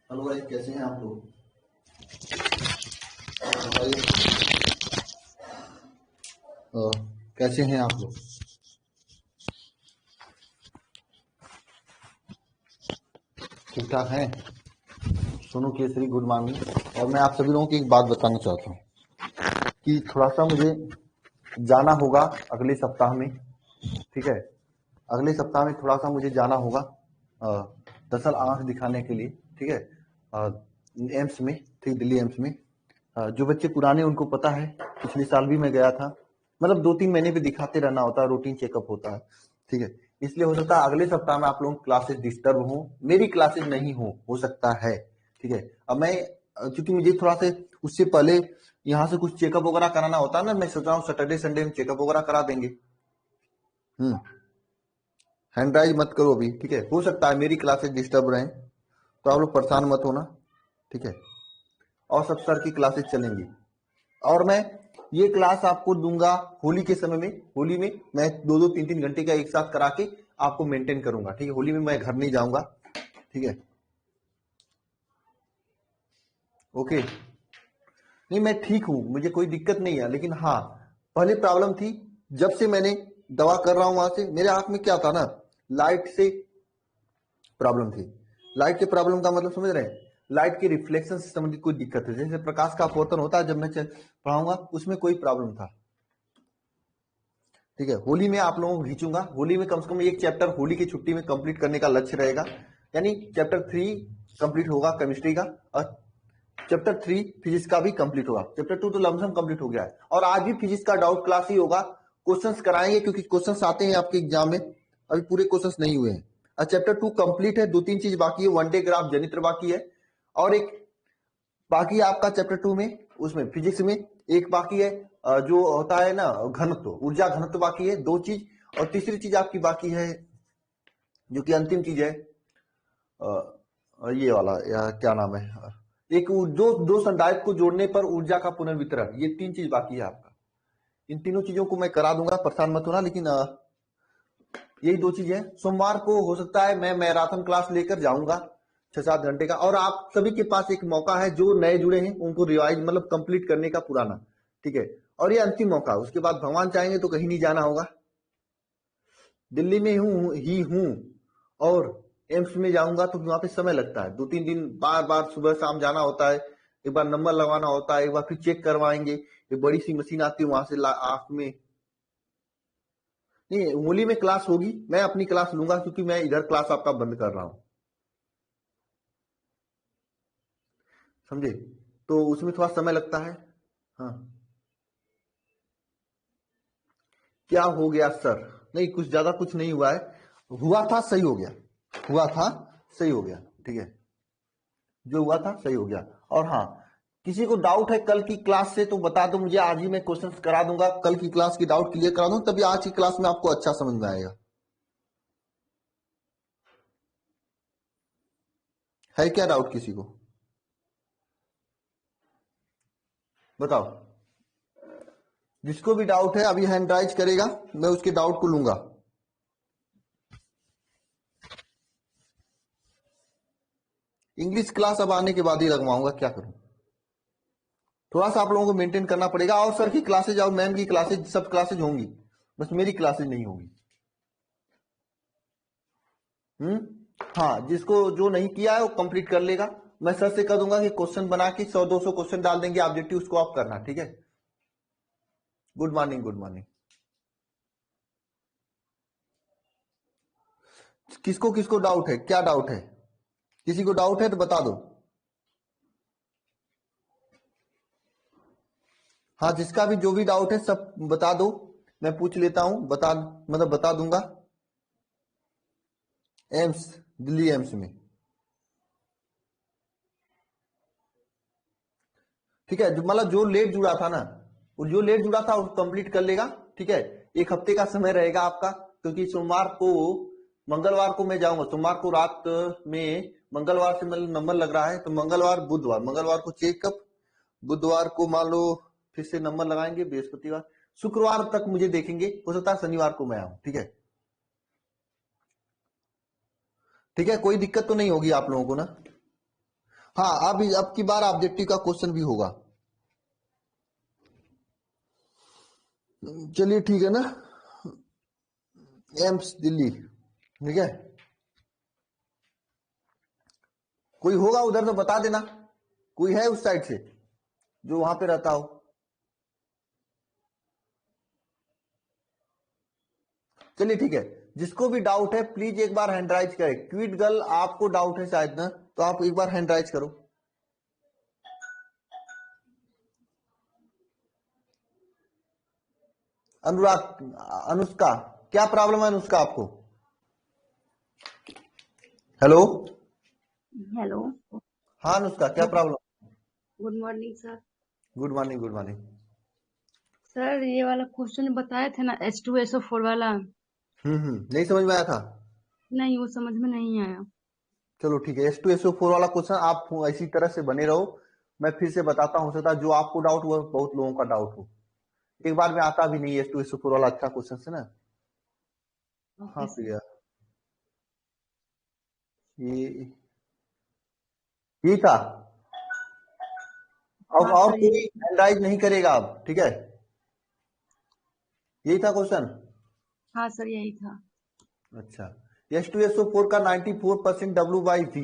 Hello भाई, कैसे हैं आप लोग? बताइए। अ, कैसे हैं आप लोग? ठीक ठाक हैं? Sonu Kesari, good morning. और मैं आप सभी लोगों की एक बात बताना चाहता हूँ कि थोड़ा सा मुझे जाना होगा अगले सप्ताह में। ठीक है, अगले सप्ताह में थोड़ा सा मुझे जाना होगा अ, दरअसल आंख दिखाने के लिए। ठीक है, एम्स में, ठीक, दिल्ली एम्स में। जो बच्चे पुराने उनको पता है, पिछले साल भी मैं गया था। मतलब 2-3 महीने पे दिखाते रहना होता है, रूटीन चेकअप होता है। ठीक है, इसलिए हो सकता है अगले सप्ताह में आप लोगों की क्लासेस डिस्टर्ब हो, मेरी क्लासेस नहीं हो सकता है। ठीक है, अब मैं क्योंकि मुझे थोड़ा से उससे पहले यहाँ से कुछ चेकअप वगैरह कराना होता है ना, मैं सोच रहा हूँ सैटरडे संडे में चेकअप वगैरह करा देंगे। हैंड राइज मत करो अभी, ठीक है? हो सकता है मेरी क्लासेस डिस्टर्ब रहे, तो आप लोग परेशान मत होना। ठीक है, और सब सर की क्लासेस चलेंगी। और मैं ये क्लास आपको दूंगा होली के समय में। होली में मैं 2-2 3-3 घंटे का एक साथ करा के आपको मेंटेन करूंगा। ठीक है, होली में मैं घर नहीं जाऊंगा। ठीक है, ओके। नहीं, मैं ठीक हूं, मुझे कोई दिक्कत नहीं है, लेकिन हाँ, पहले प्रॉब्लम थी। जब से मैंने दवा कर रहा हूं वहां से, मेरे आंख में क्या था ना, लाइट से प्रॉब्लम थी। लाइट के प्रॉब्लम का मतलब समझ रहे हैं? लाइट के रिफ्लेक्शन से संबंधित कोई दिक्कत है, जैसे प्रकाश का अपवर्तन होता है, जब मैं पढ़ाऊंगा उसमें कोई प्रॉब्लम था। ठीक है, होली में आप लोगों को खींचूंगा। होली में कम से कम एक चैप्टर होली की छुट्टी में कंप्लीट करने का लक्ष्य रहेगा। यानी चैप्टर 3 कंप्लीट होगा केमिस्ट्री का, और चैप्टर 3 फिजिक्स का भी कंप्लीट होगा। चैप्टर 2 तो लमसम कंप्लीट हो गया है, और आज भी फिजिक्स का डाउट क्लास ही होगा। क्वेश्चंस कराएंगे क्योंकि क्वेश्चंस आते हैं आपके एग्जाम में, अभी पूरे क्वेश्चंस नहीं हुए हैं। और चैप्टर 2 कंप्लीट है, 2-3 चीज बाकी है, वन डे ग्राफ, जनित्र बाकी है, और एक बाकी आपका चैप्टर 2 में, उसमें फिजिक्स में एक बाकी है, जो होता है ना घनत्व, ऊर्जा घनत्व बाकी है, 2 चीज। और तीसरी चीज आपकी बाकी है, जो कि अंतिम चीज है, ये वाला, क्या नाम है, एक दो संधारित्र को जोड़ने पर ऊर्जा का पुनर्वितरण। ये 3 चीज बाकी है आपका। इन तीनों चीजों को मैं करा दूंगा, परेशान मत होना। लेकिन यही 2 चीज है। सोमवार को हो सकता है मैं मैराथन क्लास लेकर जाऊंगा 6-7 घंटे का, और आप सभी के पास एक मौका है, जो नए जुड़े हैं उनको रिवाइज मतलब कंप्लीट करने का पुराना। ठीक है, और ये अंतिम मौका, उसके बाद भगवान चाहेंगे तो कहीं नहीं जाना होगा। दिल्ली में हूँ, और एम्स में जाऊंगा तो वहां पे समय लगता है, 2-3 दिन बार बार सुबह शाम जाना होता है। एक बार नंबर लगवाना होता है, एक बार फिर चेक करवाएंगे। एक बड़ी सी मशीन आती है वहां से आंख में। नहीं, होली में क्लास होगी, मैं अपनी क्लास लूंगा, क्योंकि मैं इधर क्लास आपका बंद कर रहा हूँ, समझे? तो उसमें थोड़ा समय लगता है। हाँ, क्या हो गया सर? नहीं, कुछ ज्यादा कुछ नहीं हुआ है, हुआ था सही हो गया, हुआ था सही हो गया। ठीक है, जो हुआ था सही हो गया। और हाँ, किसी को डाउट है कल की क्लास से तो बता दो मुझे, आज ही मैं क्वेश्चंस करा दूंगा, कल की क्लास की डाउट क्लियर करा दूंगा, तभी आज की क्लास में आपको अच्छा समझ में आएगा। है क्या डाउट किसी को? बताओ। जिसको भी डाउट है अभी हैंड राइज करेगा, मैं उसके डाउट को लूंगा। इंग्लिश क्लास अब आने के बाद ही लगवाऊंगा, क्या करूं? थोड़ा सा आप लोगों को मेंटेन करना पड़ेगा। और सर की क्लासेज और मैम की क्लासेज, सब क्लासेज होंगी, बस मेरी क्लासेज नहीं होंगी। हाँ, जिसको जो नहीं किया है वो कंप्लीट कर लेगा। मैं सर से कह दूंगा कि क्वेश्चन बना के 100-200 क्वेश्चन डाल देंगे ऑब्जेक्टिव, उसको आप करना। ठीक है, गुड मॉर्निंग, गुड मॉर्निंग। किसको किसको डाउट है, क्या डाउट है? किसी को डाउट है तो बता दो। हाँ, जिसका भी जो भी डाउट है सब बता दो, मैं पूछ लेता हूँ, बता मतलब बता दूंगा। एम्स, दिल्ली एम्स में। ठीक है, मतलब जो लेट जुड़ा था ना, वो जो लेट जुड़ा था वो कंप्लीट कर लेगा। ठीक है, एक हफ्ते का समय रहेगा आपका, क्योंकि सोमवार को, मंगलवार को मैं जाऊंगा, सोमवार को रात में, मंगलवार से मतलब नंबर लग रहा है, तो मंगलवार बुधवार, मंगलवार को चेकअप, बुधवार को मान लो फिर से नंबर लगाएंगे, बृहस्पतिवार, शुक्रवार तक मुझे देखेंगे, हो सकता है शनिवार को मैं आऊं। ठीक है, ठीक है, कोई दिक्कत तो नहीं होगी आप लोगों को ना? हाँ, अब की बार ऑब्जेक्टिव का क्वेश्चन भी होगा। चलिए ठीक है ना, एम्स दिल्ली, ठीक है। कोई होगा उधर तो बता देना, कोई है उस साइड से जो वहां पे रहता हो। चलिए ठीक है, जिसको भी डाउट है प्लीज एक बार हैंड राइज करें। क्विट गर्ल आपको डाउट है शायद ना, तो आप एक बार हैंड राइज करो। अनुराग, अनुष्का, क्या प्रॉब्लम है अनुष्का आपको? हेलो। हेलो। हाँ अनुष्का, क्या problem? Good morning sir. Good morning, good morning. Sir ये वाला क्वेश्चन बताए थे ना, H2SO4 वाला, नहीं समझ में आया था? नहीं वो समझ में नहीं आया। चलो ठीक है, H2SO4 वाला क्वेश्चन आप इसी तरह से बने रहो, मैं फिर से बताता हूँ। सकता जो आपको डाउट वो बहुत लोगों का डाउट हो, एक बार में आता भी नहीं H2SO4 वाला अच्छा क्वेश्चन है ना। हाँ ओके सर। प्रिया, ये यही था। अब हाँ और सर कोई यही। एनालाइज नहीं करेगा अब, ठीक है। यही था क्वेश्चन। हाँ सर यही था। अच्छा, H2SO4 का 94% W/V,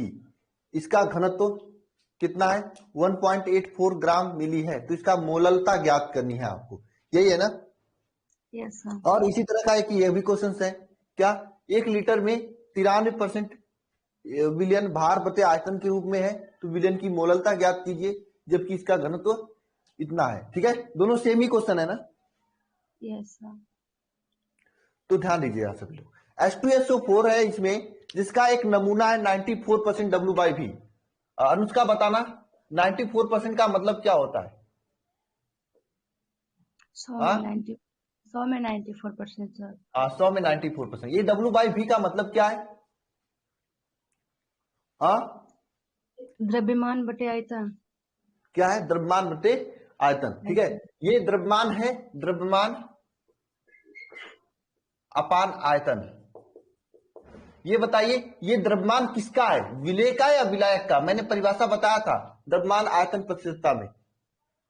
इसका घनत्व कितना है? 1.84 ग्राम मिली है। तो इसका मोललता ज्ञात करनी है आपको, यही है ना। Yes sir. और इसी तरह का एक ये भी क्वेश्चन है, क्या 1 लीटर में 93% विलयन भार बटे आयतन के रूप में है, तो विलयन की मोललता ज्ञात कीजिए, जबकि इसका घनत्व इतना है। ठीक है, दोनों सेम ही क्वेश्चन है ना। Yes sir. तो ध्यान दीजिएगा सभी लोग। H2SO4 है इसमें, जिसका एक नमूना है 94% W/V। अनुष्का बताना 94% का मतलब क्या होता है? 100 में हाँ 94% सर। 100 में 94%। ये W/V का मतलब क्या है? हाँ द्रव्यमान बटे आयतन। क्या है? द्रव्यमान बटे आयतन, ठीक है। आयतन। ये द्रव्यमान है, द्रव्यमान अपान आयतन। ये बताइए, ये द्रव्यमान किसका है, विलेय का या विलायक का? मैंने परिभाषा बताया था द्रव्यमान आयतन प्रतिशतता में,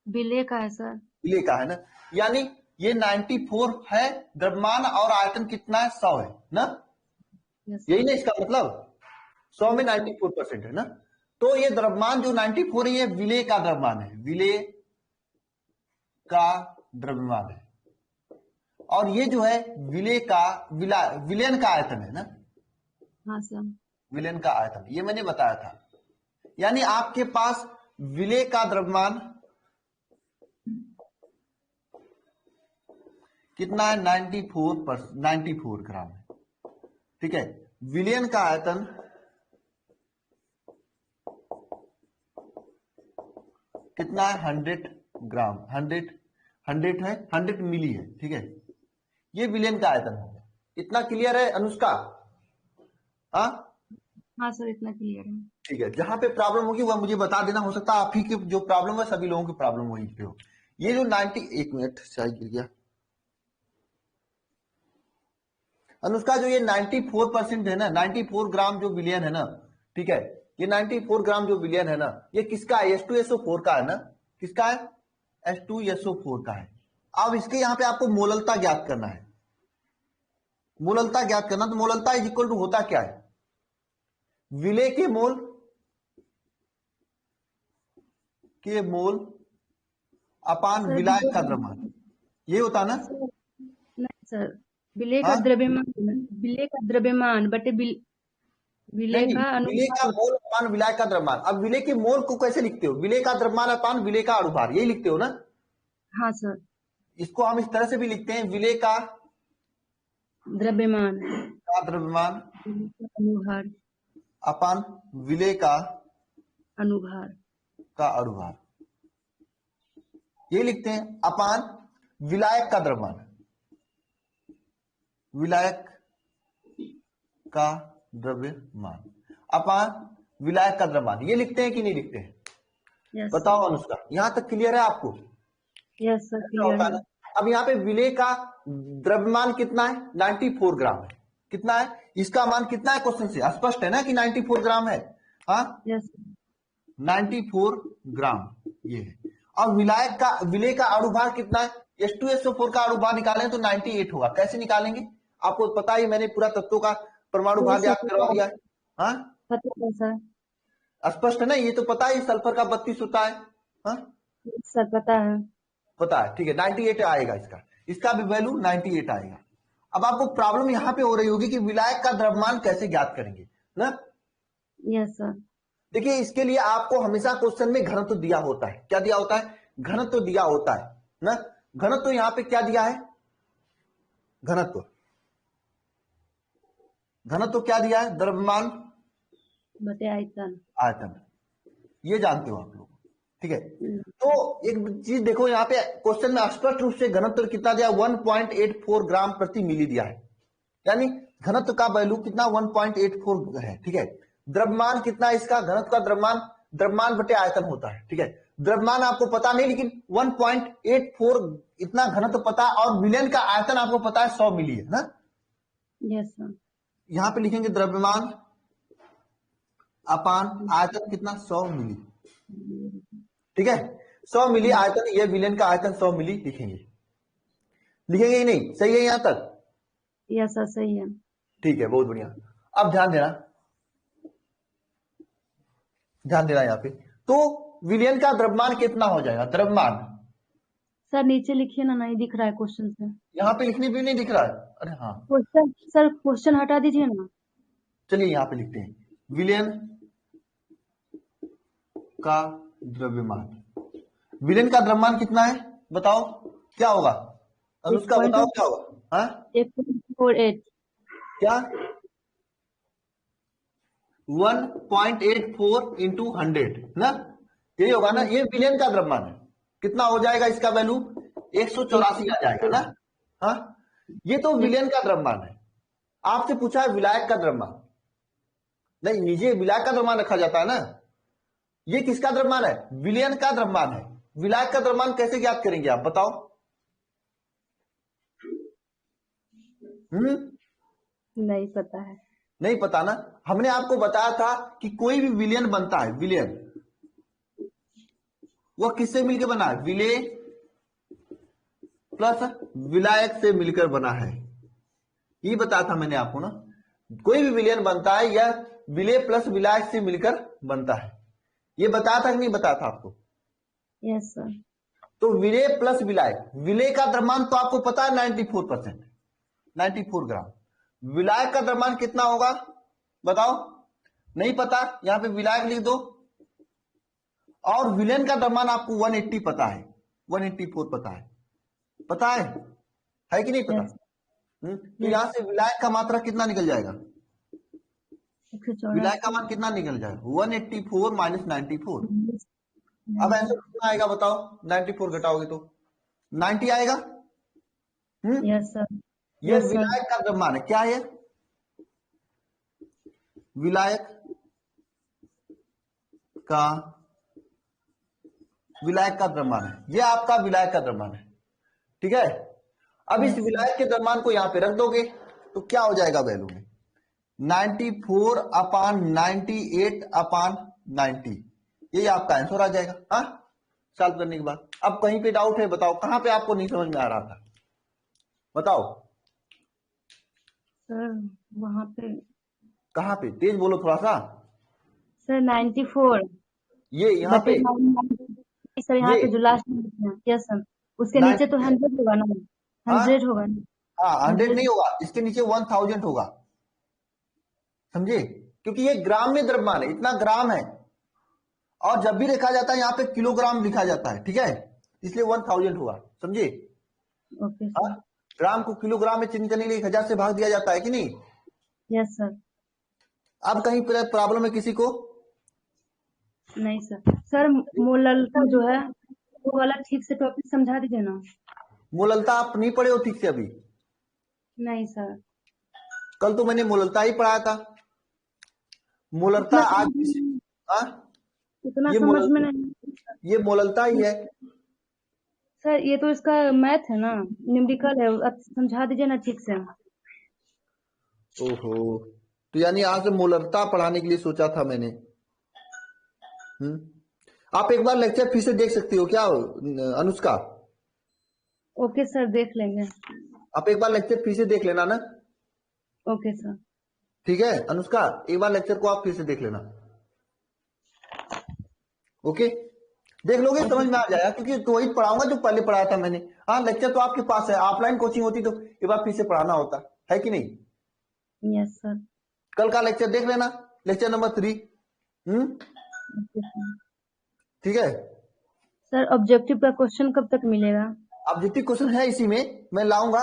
विलेय का है सर। विलेय का है ना। यानी ये 94 है, द्रव्यमान और आयतन कितना है? 100 है ना। यस यही सर। ना इसका मतलब, 100 में यस सर। 94% है ना। तो ये द्रव्यमान जो 94 है, ये विलेय का द्रव्यमान है, विलेय का द्रव्यमान है। और ये जो है विलेय का विलयन का आयतन है ना, हाँ सर। विलयन का आयतन, ये मैंने बताया था। यानी आपके पास विलेय का द्रव्यमान कितना है? 94 ग्राम है, ठीक है। विलयन का आयतन कितना है? 100 ग्राम, 100 है, 100 मिली है, ठीक है। ये विलयन का आयतन हो गया। इतना क्लियर है अनुष्का? हाँ हाँ सर इतना क्लियर है। ठीक है, जहां पे प्रॉब्लम होगी वह मुझे बता देना। हो सकता है आप ही की जो प्रॉब्लम है सभी लोगों की प्रॉब्लम वही पे हो। ये जो 1 मिनट शायद गिर गया अनुष्का, जो ये 94% है ना, 94 ग्राम जो विलियन है ना, ठीक है। ये 94 ग्राम जो विलियन है ना, ये किसका है? H2SO4 का है ना। किसका है? H2SO4 का है। अब इसके यहां पे आपको मोललता ज्ञात करना है, मोललता ज्ञात करना। तो मोललता इज इक्वल टू होता क्या है? विलेय के मोल अपान सर विलायक का द्रव्यमान, ये होता ना। सर नहीं सर, विलेय का हाँ द्रव्यमान, विलेय का द्रव्यमान बटे विलेय नहीं, का विलेय अनुपात का होता मोल अपान विलाय का द्रव्यमान। अब विलेय के मोल को कैसे लिखते हो? विलेय का द्रव्यमान अपान विलेय का अणुभार, यही लिखते हो ना। है। हाँ सर। इसको हम इस तरह से भी लिखते हैं, विलेय का द्रव्यमान, द्रव्यमान विलेय का अनुभार, अपान विलेय अनुभार। का अणुभार, यही लिखते हैं। अपान विलायक का द्रव्यमान, विलायक का द्रव्यमान अपान विलायक का द्रव्यमान, ये लिखते हैं कि नहीं लिखते हैं? Yes sir. बताओ अनुष्का, यहां तक क्लियर है आपको? यस सर ऐसा क्लियर होता है है। ना। अब यहाँ पे विलेय का द्रव्यमान कितना है? 94 ग्राम है। कितना है इसका मान? कितना है क्वेश्चन से स्पष्ट है ना कि 94 ग्राम है। हाँ यस 94 ग्राम ये है। अब विलय का अणुभार कितना है? H2SO4 का अणुभार निकालें तो 98 होगा। कैसे निकालेंगे? आपको पता ही, मैंने पूरा तत्वों का परमाणु ये भार याद सब करवा दिया है। हाँ, पता है सर, स्पष्ट है ना? ये तो पता ही, सल्फर का 32 होता है। हाँ, सर पता है। पता है, ठीक है। 98 आएगा इसका भी वैल्यू 98 आएगा। अब आपको प्रॉब्लम यहां पे हो रही होगी कि विलायक का द्रव्यमान कैसे ज्ञात करेंगे ना। Yes sir. देखिए, इसके लिए आपको हमेशा क्वेश्चन में घनत्व दिया होता है। क्या दिया होता है? घनत्व दिया होता है ना। घनत्व यहां पे क्या दिया है? घनत्व घनत्व क्या दिया है? द्रव्यमान बटे आयतन। आयतन, ये जानते हो आप लोग, ठीक है। तो एक चीज देखो, यहाँ पे क्वेश्चन में स्पष्ट रूप से घनत्व कितना दिया? 1.84 ग्राम प्रति मिली दिया है, यानी घनत्व का वैल्यू कितना? 1.84 है, ठीक है। द्रव्यमान कितना है इसका? घनत्व का द्रव्यमान बटे आयतन होता है, ठीक है। द्रव्यमान आपको पता नहीं, लेकिन 1.84 इतना घनत्व पता, और विलयन का आयतन आपको पता है 100 मिली है ना। Yes sir. यहां पे लिखेंगे द्रव्यमान अपान आयतन कितना? 100 मिली, ठीक है। 100 मिली आयतन, ये विलयन का आयतन 100 मिली लिखेंगे ही नहीं? सही है यहां तक? यस सर सही है। ठीक है, बहुत बढ़िया। अब ध्यान देना यहाँ पे। तो विलयन का द्रव्यमान कितना हो जाएगा? द्रव्यमान सर नीचे लिखिए ना, नहीं दिख रहा है क्वेश्चन से। यहाँ पे लिखने भी नहीं दिख रहा है? अरे हाँ, क्वेश्चन सर, क्वेश्चन हटा दीजिए ना। चलिए यहाँ पे लिखते हैं, विलयन का द्रव्यमान। विलयन का द्रव्यमान कितना है बताओ? क्या होगा? अनुष्का बताओ क्या होगा? हाँ, 1.48। क्या? 1.84 इंटू 100 ना, यही होगा ना। ये विलयन का द्रव्यमान है। कितना हो जाएगा इसका वैल्यू? 184 आ जाएगा ना। हाँ, ये तो विलयन का द्रव्यमान है। आपसे पूछा है विलायक का द्रव्यमान, नहीं, नीचे विलायक का द्रव्यमान रखा जाता है ना। ये किसका द्रव्यमान है? विलयन का द्रव्यमान है। विलायक का द्रव्यमान कैसे ज्ञात करेंगे आप बताओ? नहीं पता है। नहीं पता ना। हमने आपको बताया था कि कोई भी विलयन बनता है, विलयन वो किससे मिलकर बना है? विलेय प्लस विलायक से मिलकर बना है। ये बताया था मैंने आपको ना। कोई भी विलयन बनता है यह विलेय प्लस विलायक से मिलकर बनता है। ये बताया था कि नहीं बताया था आपको? Yes sir. तो विलेय प्लस विलायक, विलेय का द्रव्यमान तो आपको पता है 94%, 94 ग्राम। विलायक का द्रव्यमान कितना होगा बताओ? नहीं पता, यहां पे विलायक लिख दो। और विलयन का द्रव्यमान आपको 180 पता है, 184 पता है कि नहीं पता? यस। तो यहां से विलायक का मात्रा कितना निकल जाएगा? 184। विलायक का मान कितना निकल जाएगा? 184 माइनस 94। अब आंसर कितना आएगा बताओ? 94 घटाओगे तो 90 आएगा। Yes sir. ये विलायक का द्रव्यमान है। क्या है? विलायक का द्रव्यमान है। ये आपका विलायक का द्रव्यमान है, ठीक है। अब इस विलायक के द्रव्यमान को यहां पे रख दोगे तो क्या हो जाएगा वैल्यू में? 94 अपान 98 अपान 90, ये आपका आंसर आ जाएगा। हाँ, सॉल्व करने के बाद। अब कहीं पे डाउट है बताओ? कहां पे आपको नहीं समझ में आ रहा था बताओ? सर वहां पे। कहां पे? तेज बोलो थोड़ा सा। सर 94 ये यहाँ पे, सर यहाँ ये पे जो लास्ट में है, यस सर, उसके नीचे तो 90, 100 होगा ना। हाँ 100 होगा ना। हाँ, 100 100। नहीं होगा, इसके नीचे 1000 होगा, समझे? क्योंकि ये ग्राम में द्रव्यमान है, इतना ग्राम है। और जब भी लिखा जाता है यहाँ पे किलोग्राम लिखा जाता है, ठीक है, इसलिए 1000 होगा, समझे? ओके हाँ, सर। ग्राम को किलोग्राम में चेंज करने के लिए 1000 से भाग दिया जाता है कि नहीं? Yes sir. अब कहीं प्रॉब्लम है किसी को? नहीं सर। सर मोलल्ता जो है वो वाला ठीक से टॉपिक समझा दीजिए ना। मोललता आप नहीं पढ़े हो ठीक से अभी? नहीं सर। कल तो मैंने मोललता ही पढ़ाया था। मोललता आज हाँ, उतना ये समझ में मोललता, नहीं। ये मोललता ही है। सर ये तो इसका मैथ है ना, न्यूमेरिकल है, अब समझा दीजिए ना ठीक से। ओहो, तो यानी आज मोललता पढ़ाने के लिए सोचा था मैंने। आप एक बार लेक्चर फिर से देख सकती हो क्या अनुष्का? ओके सर, देख लेंगे। आप एक बार लेक्चर फिर से देख लेना ना। Okay sir. ठीक है अनुष्का, एक बार लेक्चर को आप फिर से देख लेना। ओके, देख लोगे, ओके समझ में आ सर। जाएगा, क्योंकि तो वही पढ़ाऊंगा जो पहले पढ़ाया था मैंने। हाँ, लेक्चर तो आपके पास है, ऑफलाइन कोचिंग होती तो एक बार फिर से पढ़ाना होता है कि नहीं। Yes sir. कल का लेक्चर देख लेना, लेक्चर नंबर 3। Okay sir. ठीक है। सर ऑब्जेक्टिव का क्वेश्चन कब तक मिलेगा? ऑब्जेक्टिव क्वेश्चन है इसी में, मैं लाऊंगा,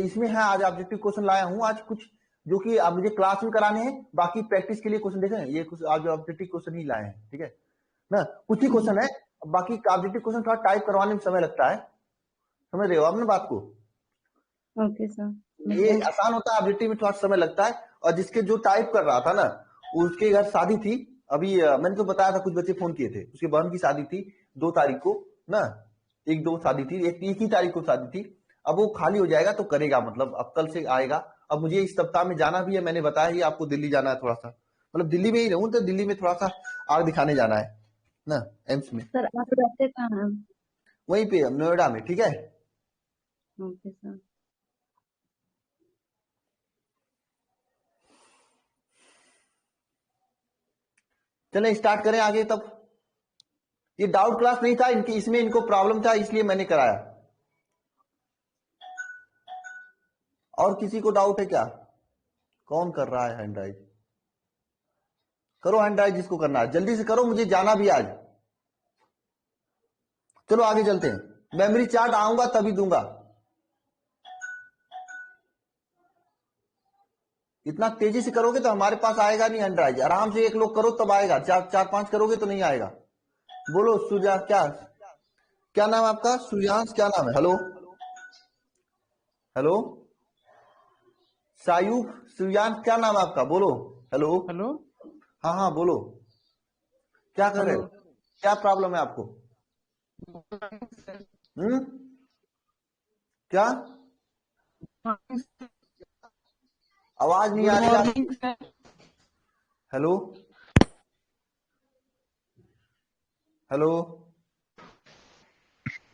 इसमें है आज ऑब्जेक्टिव क्वेश्चन लाया हूँ आज कुछ, जो कि आप मुझे क्लास में कराने हैं, बाकी प्रैक्टिस के लिए क्वेश्चन देखें, ये कुछ आज ऑब्जेक्टिव क्वेश्चन ही लाए हैं। ठीक है ना, कुछ ही क्वेश्चन है, बाकी ऑब्जेक्टिव क्वेश्चन थोड़ा टाइप करवाने में समय लगता है, समझ रहे हो आपने बात को। ओके सर, समझ ये गए। आसान होता है, ऑब्जेक्टिव में थोड़ा समय लगता है। और जिसके जो टाइप कर रहा था ना, उसके घर शादी थी अभी, मैंने तो बताया था, कुछ बच्चे फोन किए थे, उसके बहन की शादी थी 2 तारीख को ना, 1-2 शादी थी, एक ही तारीख को शादी थी। अब वो खाली हो जाएगा तो करेगा, मतलब अब कल से आएगा। अब मुझे इस सप्ताह में जाना भी है, मैंने बताया ही आपको, दिल्ली जाना है थोड़ा सा, मतलब दिल्ली में ही रहूं तो दिल्ली में थोड़ा सा आग दिखाने जाना है ना, एम्स में, सर आप रहते कहाँ हैं? वहीं पे नोएडा में। ठीक है, ओके सर। चले स्टार्ट करें आगे तब। ये डाउट क्लास नहीं था इनकी, इसमें इनको प्रॉब्लम था इसलिए मैंने कराया। और किसी को डाउट है क्या? कौन कर रहा है हैंड राइज? करो हैंड राइज जिसको करना है, जल्दी से करो, मुझे जाना भी आज। चलो आगे चलते हैं, मेमोरी चार्ट आऊंगा तभी दूंगा। इतना तेजी से करोगे तो हमारे पास आएगा नहीं हैंड राइज, आराम से एक लोग करो तब आएगा, 4-5 करोगे तो नहीं आएगा। बोलो सूर्या, क्या क्या नाम है आपका? सूर्यांश, क्या नाम है? हेलो हेलो, सायूब, सूर्यांश, क्या नाम है आपका? बोलो हेलो। हेलो। हाँ हाँ बोलो, क्या कर रहे हेलो। हो? क्या प्रॉब्लम है आपको? हम्म, क्या? आवाज नहीं गुड आ रही आप। Morning sir. हेलो हेलो,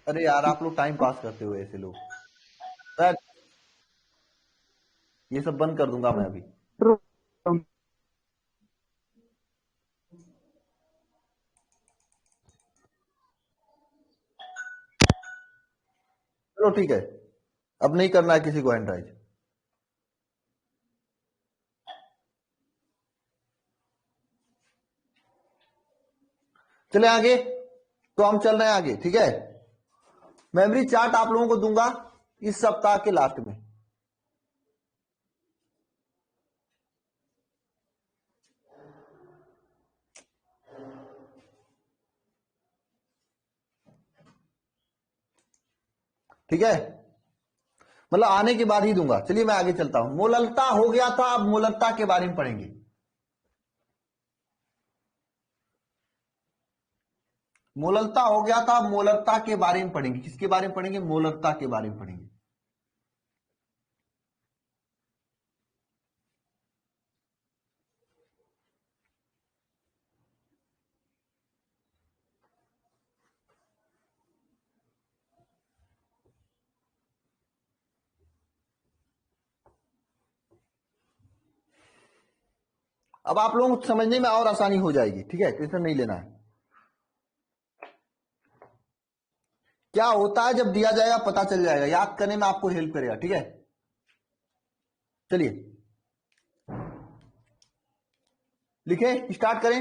अरे यार आप लोग टाइम पास करते हो ऐसे लोग, सर ये सब बंद कर दूंगा मैं अभी। चलो ठीक है, अब नहीं करना है किसी को हैंड राइज। चले आगे, तो हम चल रहे हैं आगे। ठीक है, मेमोरी चार्ट आप लोगों को दूंगा इस सप्ताह के लास्ट में। ठीक है, मतलब आने के बाद ही दूंगा। चलिए मैं आगे चलता हूं, मोललता हो गया था, अब मोललता के बारे में पढ़ेंगे। मोललता हो गया था, अब मोलरता के बारे में पढ़ेंगे। किसके बारे में पढ़ेंगे? मोलरता के बारे में पढ़ेंगे। अब आप लोगों को समझने में और आसानी हो जाएगी। ठीक है, टेंशन नहीं लेना है। क्या होता है जब दिया जाएगा पता चल जाएगा, याद करने में आपको हेल्प करेगा। ठीक है, चलिए लिखे, स्टार्ट करें।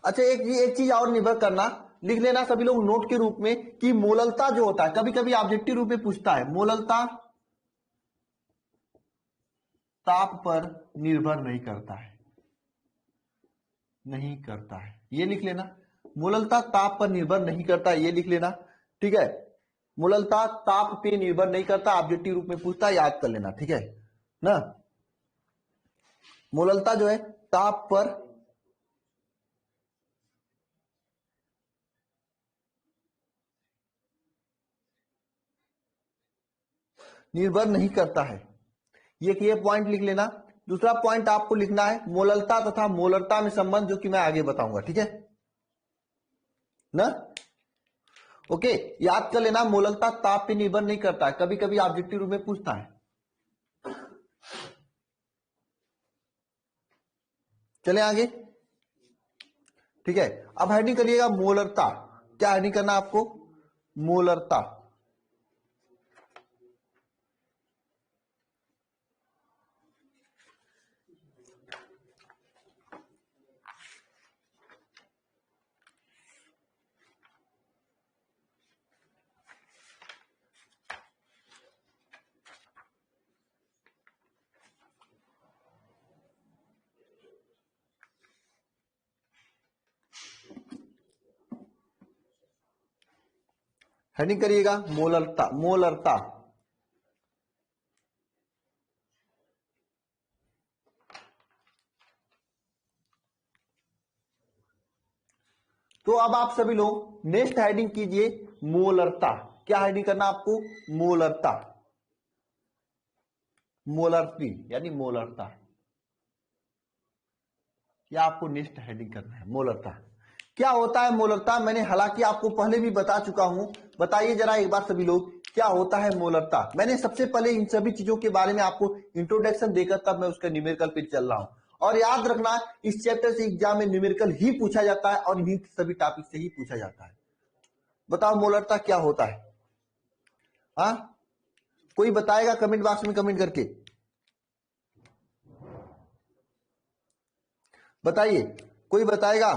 अच्छा, एक चीज और निर्भर करना, लिख लेना सभी लोग नोट के रूप में, कि मोललता जो होता है, कभी कभी ऑब्जेक्टिव रूप में पूछता है, मोललता ताप पर निर्भर नहीं करता है, नहीं करता है, ये लिख लेना। मोललता ताप पर निर्भर नहीं करता है, ये लिख लेना। ठीक है, मोललता ताप पे निर्भर नहीं करता, ऑब्जेक्टिव रूप में पूछता है, याद कर लेना। ठीक है ना, मोललता जो है ताप पर निर्भर नहीं करता है। ये पॉइंट लिख लेना। दूसरा पॉइंट आपको लिखना है मोललता तथा मोलरता में संबंध, जो कि मैं आगे बताऊंगा, ठीक है ना। ओके, याद कर लेना, मोललता ताप पे निर्भर नहीं करता है, कभी कभी ऑब्जेक्टिव रूप में पूछता है। चले आगे, ठीक है। अब हेडिंग करिएगा मोलरता। क्या हेडिंग करना आपको? मोलरता। हेडिंग करिएगा मोलरता। मोलरता तो अब आप सभी लोग नेक्स्ट हेडिंग कीजिए मोलरता। क्या हेडिंग करना आपको? मोलरता। मोलरती यानी मोलरता, क्या आपको नेक्स्ट हेडिंग करना है मोलरता। क्या होता है मोलरता? मैंने हालांकि आपको पहले भी बता चुका हूं, बताइए जरा एक बार सभी लोग, क्या होता है मोलरता। मैंने सबसे पहले इन सभी चीजों के बारे में आपको इंट्रोडक्शन देकर तब मैं उसका न्यूमेरिकल पे चल रहा हूं। और याद रखना, इस चैप्टर से एग्जाम में न्यूमेरिकल ही पूछा जाता है और इन्हीं सभी टॉपिक से ही पूछा जाता है। बताओ मोलरता क्या होता है? हाँ, कोई बताएगा कमेंट बॉक्स में कमेंट करके बताइए। कोई बताएगा?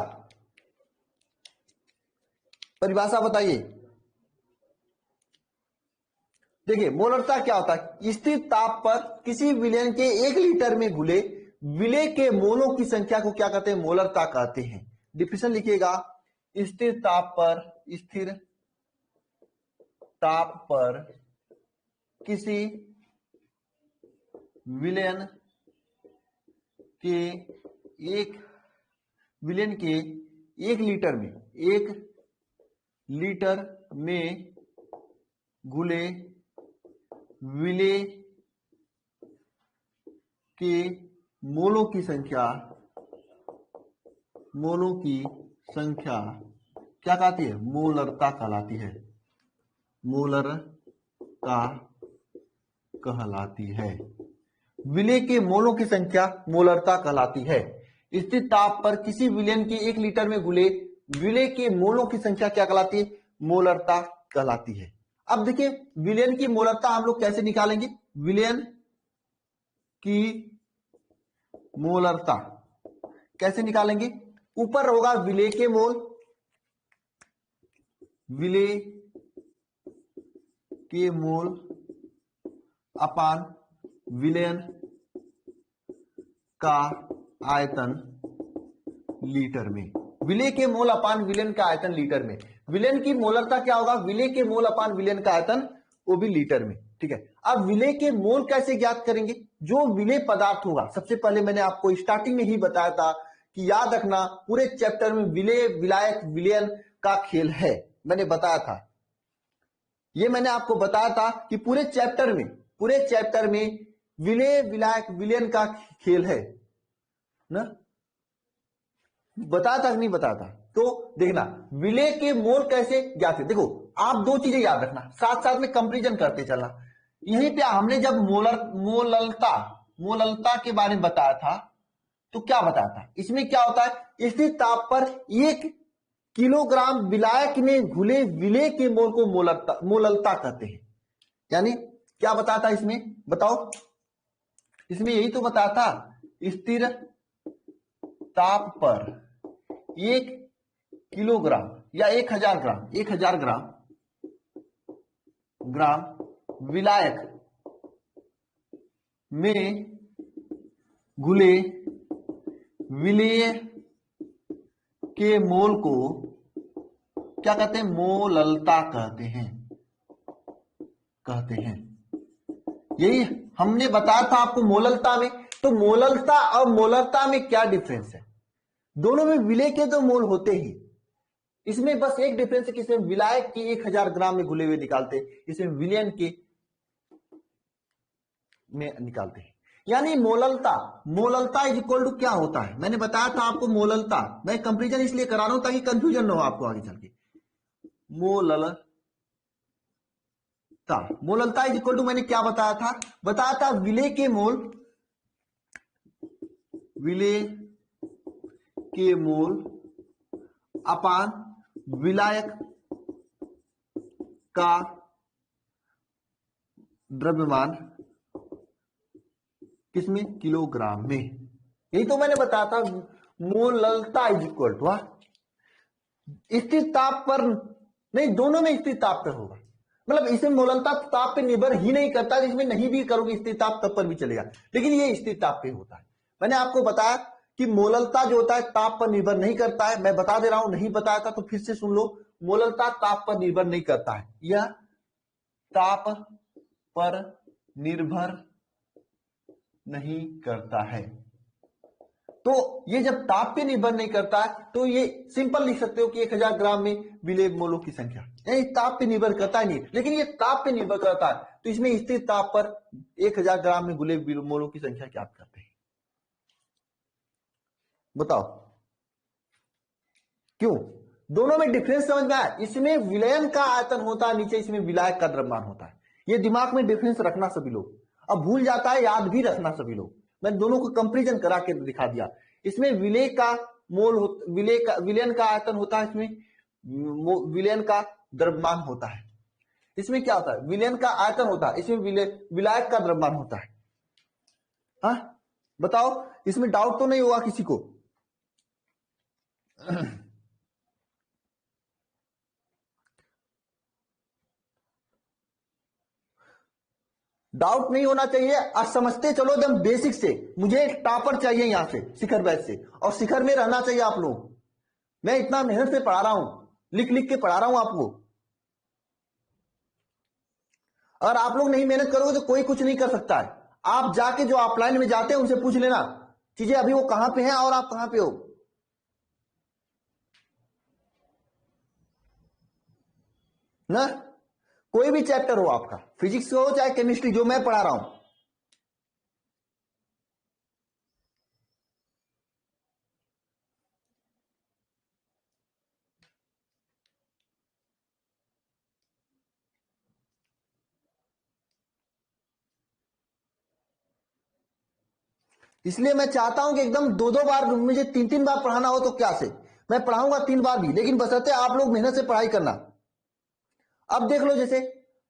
परिभाषा बताइए। देखिए मोलरता क्या होता है? स्थिर ताप पर किसी विलयन के 1 लीटर में घुले विलेय के मोलों की संख्या को क्या कहते हैं? मोलरता कहते हैं। डिफिनेशन लिखिएगा, स्थिर ताप पर, स्थिर ताप पर किसी विलयन के 1 लीटर में, 1 लीटर में घुले विलेय के मोलों की संख्या क्या कहती है? मोलरता कहलाती है। मोलरता कहलाती है। विलेय के मोलों की संख्या मोलरता कहलाती है। स्थिर ताप पर किसी विलयन के 1 लीटर में घुले विलेय के मोलों की संख्या क्या कहलाती है? मोलरता कहलाती है। अब देखिए विलयन की मोलरता हम लोग कैसे निकालेंगे? विलयन की मोलरता कैसे निकालेंगे? ऊपर होगा विलेय के मोल, विलेय के मोल अपान विलयन का आयतन लीटर में। विलेय के मोल अपान विलयन का आयतन लीटर में। विलयन की मोलरता क्या होगा? विलेय के मोल अपान विलयन का आयतन, वो भी लीटर में, ठीक है। अब विलेय के मोल कैसे ज्ञात करेंगे? जो विलेय पदार्थ होगा, सबसे पहले मैंने आपको स्टार्टिंग में ही बताया था कि याद रखना पूरे चैप्टर में विलेय विलायक विलयन का खेल है, मैंने बताया था। ये मैंने आपको बताया था कि पूरे चैप्टर में विलेय विलायक विलयन का खेल है ना, बताया था कि नहीं बताया था? तो देखना विलेय के मोल कैसे ज्ञात है। देखो आप 2 चीजें याद रखना, साथ साथ में कंपैरिजन करते चलना। यहीं पे हमने जब मोललता के बारे में बताया था तो क्या बताया था? इसमें क्या होता है? स्थिर ताप पर 1 किलोग्राम विलायक में घुले विलेय के मोल को मोललता कहते हैं। यानी क्या बताया था इसमें? बताओ, इसमें यही तो बताया था, स्थिर ताप पर 1 किलोग्राम या 1000 ग्राम विलायक में घुले विलेय के मोल को क्या कहते हैं? मोललता कहते हैं। यही हमने बताया था आपको मोललता में। तो मोललता और मोलरता में क्या डिफरेंस है? दोनों में विलेय के तो मोल होते ही, इसमें बस एक डिफरेंस है कि इसमें विलायक की 1000 ग्राम में घुले हुए निकालते, इसमें विलयन के में निकालते हैं। यानी मोललता, मोललता इज इक्वल टू क्या होता है, मैंने बताया था आपको मोललता, मैं कंपेरिजन इसलिए करा रहा हूं ताकि कंफ्यूजन ना हो आपको आगे चल के। मोललता, मोललता इज इक्वल टू मैंने क्या बताया था विलेय के मोल, विलेय के मोल अपान विलायक का द्रव्यमान किसमें, किलोग्राम में। यही तो मैंने बताया था मोललता इज इक्वल टू स्थिर ताप पर नहीं, दोनों में स्थिर ताप पर होगा, मतलब इसमें मोललता ताप पे निर्भर ही नहीं करता, जिसमें नहीं भी करोगे स्थिर ताप तब पर भी चलेगा, लेकिन ये स्थिर ताप पे होता है। मैंने आपको बताया कि मोललता जो होता है ताप पर निर्भर नहीं करता है, मैं बता दे रहा हूं, नहीं बताया था तो फिर से सुन लो, मोललता ताप पर निर्भर नहीं करता है, यह ताप पर निर्भर नहीं करता है। तो ये जब ताप पे निर्भर नहीं करता है तो ये सिंपल लिख सकते हो कि 1000 ग्राम में विलेय मोलों की संख्या, यानी ताप पे निर्भर करता ही नहीं, लेकिन ये ताप पे निर्भर करता है, तो इसमें स्थिर ताप पर 1000 ग्राम में विलेय मोलों की संख्या ज्ञात करते हैं। बताओ क्यों, दोनों में डिफरेंस समझ में आया, इसमें विलयन का आयतन होता है नीचे, इसमें विलायक का द्रव्यमान होता है, ये दिमाग में डिफरेंस रखना सभी लोग, अब भूल जाता है याद भी रखना सभी लोग, मैंने दोनों को कंपैरिजन करा के दिखा दिया। इसमें विलेय का मोल, विलयन का आयतन होता है, इसमें विलयन का द्रव्यमान होता है, इसमें क्या होता है, विलयन का आयतन होता है, इसमें विलायक का द्रव्यमान होता है। हाँ बताओ, इसमें डाउट तो नहीं होगा किसी को? डाउट नहीं होना चाहिए, आज समझते चलो एकदम बेसिक से, मुझे एक टॉपर चाहिए यहां से शिखर बैच से, और शिखर में रहना चाहिए आप लोग, मैं इतना मेहनत से पढ़ा रहा हूं, लिख लिख के पढ़ा रहा हूं आपको, अगर आप लोग नहीं मेहनत करोगे तो कोई कुछ नहीं कर सकता है। आप जाके जो ऑफलाइन में जाते हैं उनसे पूछ लेना चीजें अभी वो कहां पे हैं और आप कहां पे हो ना, कोई भी चैप्टर हो आपका, फिजिक्स हो चाहे केमिस्ट्री, जो मैं पढ़ा रहा हूं, इसलिए मैं चाहता हूं कि एकदम 2-2 बार, मुझे 3-3 बार पढ़ाना हो तो क्या से, मैं पढ़ाऊंगा 3 बार भी, लेकिन बशर्ते आप लोग मेहनत से पढ़ाई करना। अब देख लो, जैसे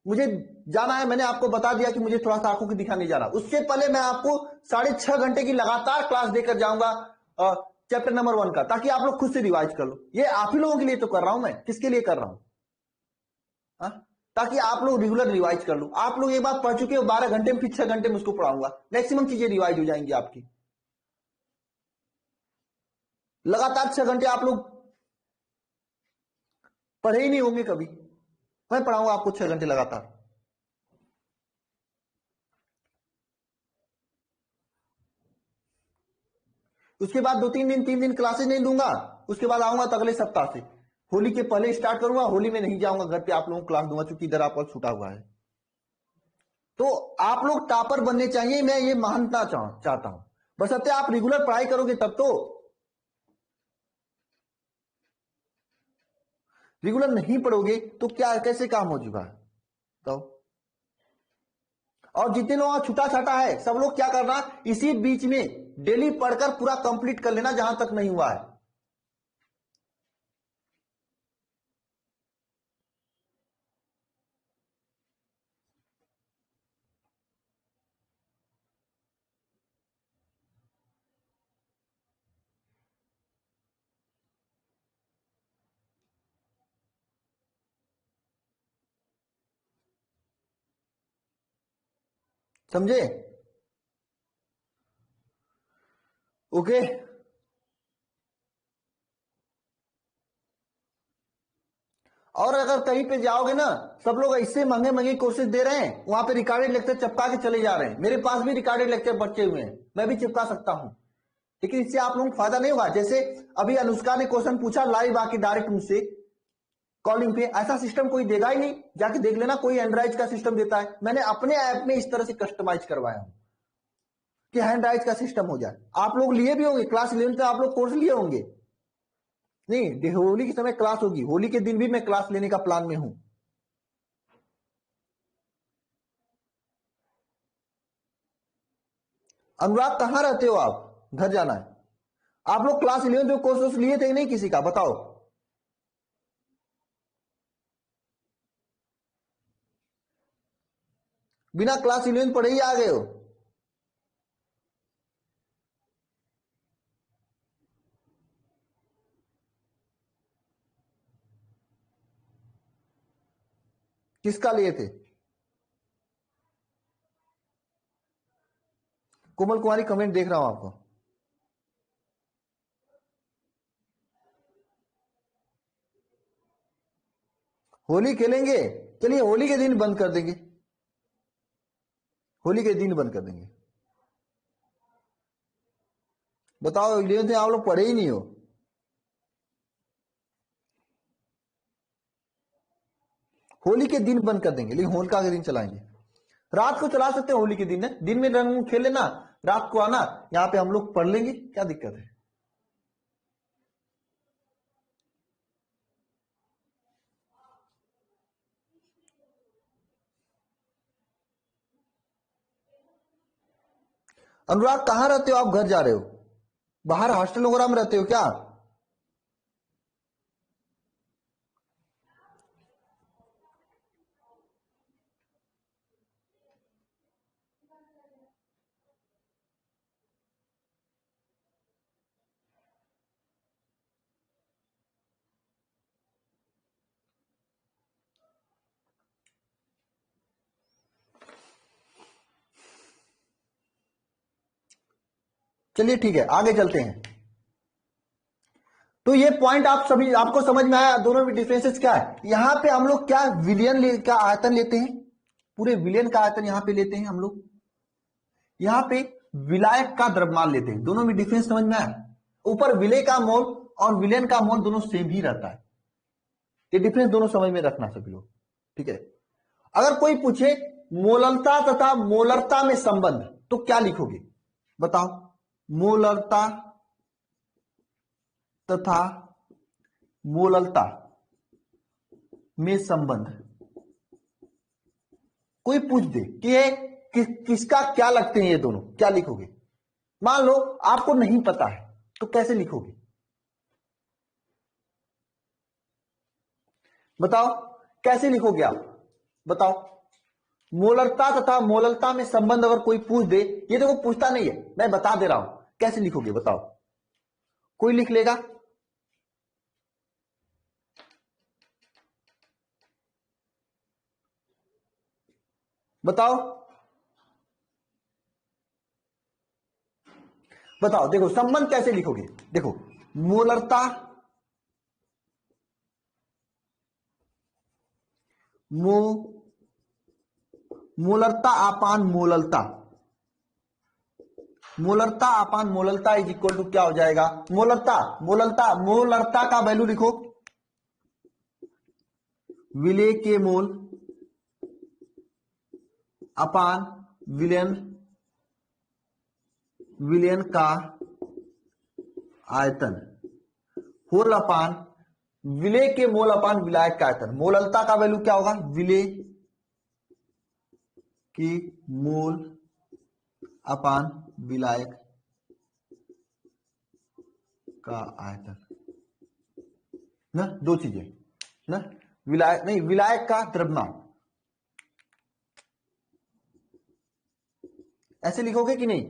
मुझे जाना है, मैंने आपको बता दिया कि मुझे थोड़ा सा आंखों की दिखाने जाना, उससे पहले मैं आपको 6.5 घंटे की लगातार क्लास देकर जाऊंगा चैप्टर नंबर 1 का, ताकि आप लोग खुद से रिवाइज कर लो। ये आप ही लोगों के लिए तो कर रहा हूं मैं, किसके लिए कर रहा हूं? हाँ? ताकि आप लोग रेगुलर रिवाइज कर लो। आप लोग एक बार पढ़ चुके हो 12 घंटे में, फिर 6 घंटे में उसको पढ़ाऊंगा, मैक्सिमम चीजें रिवाइज हो जाएंगी आपकी। लगातार 6 घंटे आप लोग पढ़े ही नहीं होंगे कभी, मैं पढ़ाऊंगा आपको 6 घंटे लगातार। उसके बाद 2-3 दिन 3 दिन क्लासेस नहीं दूंगा, उसके बाद आऊंगा तो अगले सप्ताह से, होली के पहले स्टार्ट करूंगा, होली में नहीं जाऊंगा घर पे, आप लोगों को क्लास दूंगा, क्योंकि इधर आपका छूटा हुआ है। तो आप लोग टॉपर बनने चाहिए, मैं ये मानना चाहता हूं, बशर्ते आप रेगुलर पढ़ाई करोगे तब तो। रेगुलर नहीं पढ़ोगे तो क्या, कैसे काम हो चुका है तो? और जितने लोग छूटा छाटा है, सब लोग क्या करना, इसी बीच में डेली पढ़कर पूरा कंप्लीट कर लेना जहां तक नहीं हुआ है। समझे? ओके, और अगर कहीं पे जाओगे ना, सब लोग ऐसे महंगे महंगे कोर्सेज दे रहे हैं, वहां पे रिकॉर्डेड लेक्चर चिपका के चले जा रहे हैं, मेरे पास भी रिकॉर्डेड लेक्चर बचे हुए हैं, मैं भी चिपका सकता हूं, लेकिन इससे आप लोगों को फायदा नहीं होगा। जैसे अभी अनुष्का ने क्वेश्चन पूछा लाइव आके डायरेक्ट मुझसे कॉलिंग पे। ऐसा सिस्टम कोई देगा ही नहीं, जाके देख लेना कोई एंड्रॉइड का सिस्टम देता है। मैंने अपने ऐप में इस तरह से कस्टमाइज करवाया हूं कि हैंड्राइज का सिस्टम हो जाए। आप लोग लिए भी होंगे, क्लास 11 में आप लोग कोर्स लिए होंगे। नहीं, होली के समय क्लास होगी, होली के दिन भी मैं क्लास लेने का प्लान में हूं। अनुराग कहां रहते हो आप? घर जाना है। आप लोग क्लास 11 जो कोर्स लिए थे नहीं किसी का, बताओ। बिना क्लास 11 पढ़े ही आ गए हो? किसका लिए थे? कोमल कुमारी कमेंट देख रहा हूं आपको। होली खेलेंगे, चलिए होली के दिन बंद कर देंगे, होली के दिन बंद कर देंगे। बताओ 11 आप लोग पढ़े ही नहीं हो। होली के दिन बंद कर देंगे, लेकिन होलिका के दिन चलाएंगे। रात को चला सकते हैं, होली के दिन है, दिन में रंग खेल लेना, रात को आना, यहां पे हम लोग पढ़ लेंगे, क्या दिक्कत है। अनुराग कहां रहते हो आप? घर जा रहे हो? बाहर हॉस्टल वगैरह में रहते हो क्या? चलिए ठीक है, आगे चलते हैं। तो ये पॉइंट आप सभी, आपको समझ में आया दोनों में डिफरेंसेस क्या है। यहां पे हम लोग क्या विलियन का आयतन लेते हैं, पूरे विलियन का आयतन यहां पे लेते हैं हम लोग। यहां पे विलायक का द्रव्यमान लेते हैं। दोनों में डिफरेंस समझ में आया। ऊपर विलय का मोल और विलियन का मोल दोनों सेम ही रहता है। ये डिफरेंस दोनों समझ में रखना सभी लोग, ठीक है। अगर कोई पूछे मोलरता तथा मोलरता में संबंध, तो क्या लिखोगे? बताओ। मोलरता तथा मोलरता में संबंध कोई पूछ दे कि ये किसका क्या लगते हैं ये दोनों, क्या लिखोगे? मान लो आपको नहीं पता है, तो कैसे लिखोगे? बताओ कैसे लिखोगे आप? बताओ। मोलरता तथा मोलरता में संबंध अगर कोई पूछ दे, ये देखो पूछता नहीं है, मैं बता दे रहा हूं, कैसे लिखोगे बताओ? कोई लिख लेगा? बताओ बताओ। देखो संबंध कैसे लिखोगे, देखो मोलरता मोलरता अपान मोलरता, मोलरता अपान मोलरता इज इक्वल टू क्या हो जाएगा? मोलरता मोलरता मोलरता का वैल्यू लिखो, विलेय के मोल अपान विलयन, विलयन का आयतन, होल अपान विलेय के मोल अपान विलायक का आयतन। मोलरता का वैल्यू क्या होगा? विलेय की मोल अपान विलायक का आयतन ना, दो चीजें ना, विलायक नहीं, विलायक का द्रव्यमान। ऐसे लिखोगे कि नहीं?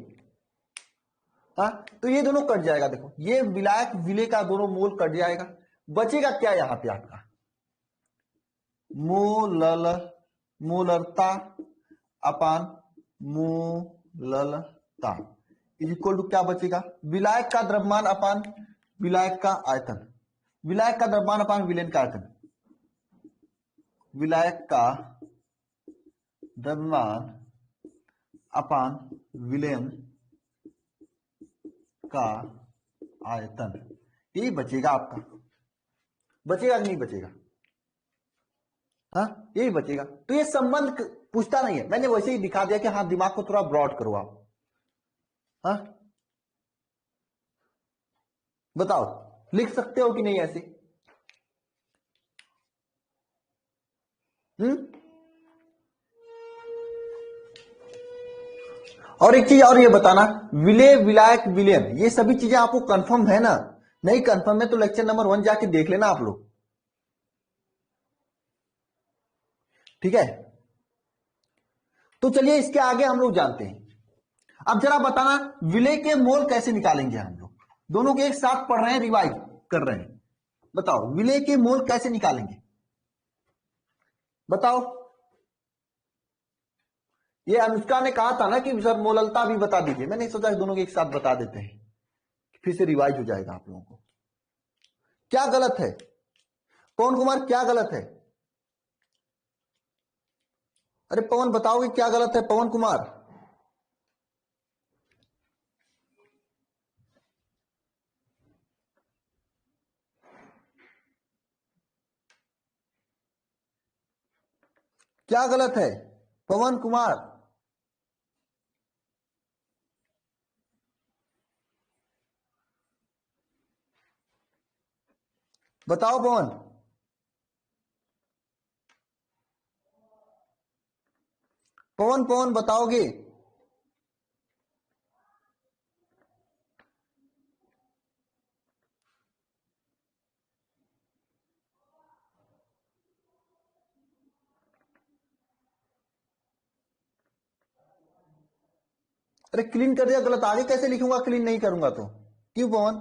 हाँ, तो ये दोनों कट जाएगा। देखो ये विलायक विलेय का दोनों मोल कट जाएगा, बचेगा क्या यहां पे आपका? मोलरता अपान मोलरता इज इक्वल टू क्या बचेगा? विलायक का द्रव्यमान अपान विलायक का आयतन, विलायक का द्रव्यमान अपान विलयन का आयतन, विलायक का द्रव्यमान अपान विलयन का आयतन, यही बचेगा आपका। बचेगा कि नहीं बचेगा? हाँ, यही बचेगा। तो ये संबंध पूछता नहीं है, मैंने वैसे ही दिखा दिया कि हाँ दिमाग को थोड़ा ब्रॉड करो आप। हाँ बताओ, लिख सकते हो कि नहीं ऐसे? और एक चीज और ये बताना, विलय, विलायक, विलयन, ये सभी चीजें आपको कंफर्म है ना? नहीं कंफर्म है तो लेक्चर नंबर 1 जाके देख लेना आप लोग, ठीक है? तो चलिए इसके आगे हम लोग जानते हैं। अब जरा बताना, विलय के मोल कैसे निकालेंगे हम लोग? दोनों के एक साथ पढ़ रहे हैं, रिवाइज कर रहे हैं। बताओ विलय के मोल कैसे निकालेंगे? बताओ। ये अनुष्का ने कहा था ना कि सर मोललता भी बता दीजिए, मैंने सोचा दोनों के एक साथ बता देते हैं, फिर से रिवाइज हो जाएगा आप लोगों को। क्या गलत है पवन कुमार, क्या गलत है? अरे पवन बताओगे क्या गलत है? पवन कुमार क्या गलत है? पवन कुमार बताओ। पवन, पवन पवन बताओगे? अरे क्लीन कर दिया, गलत आगे कैसे लिखूंगा क्लीन नहीं करूंगा तो? क्यों पवन,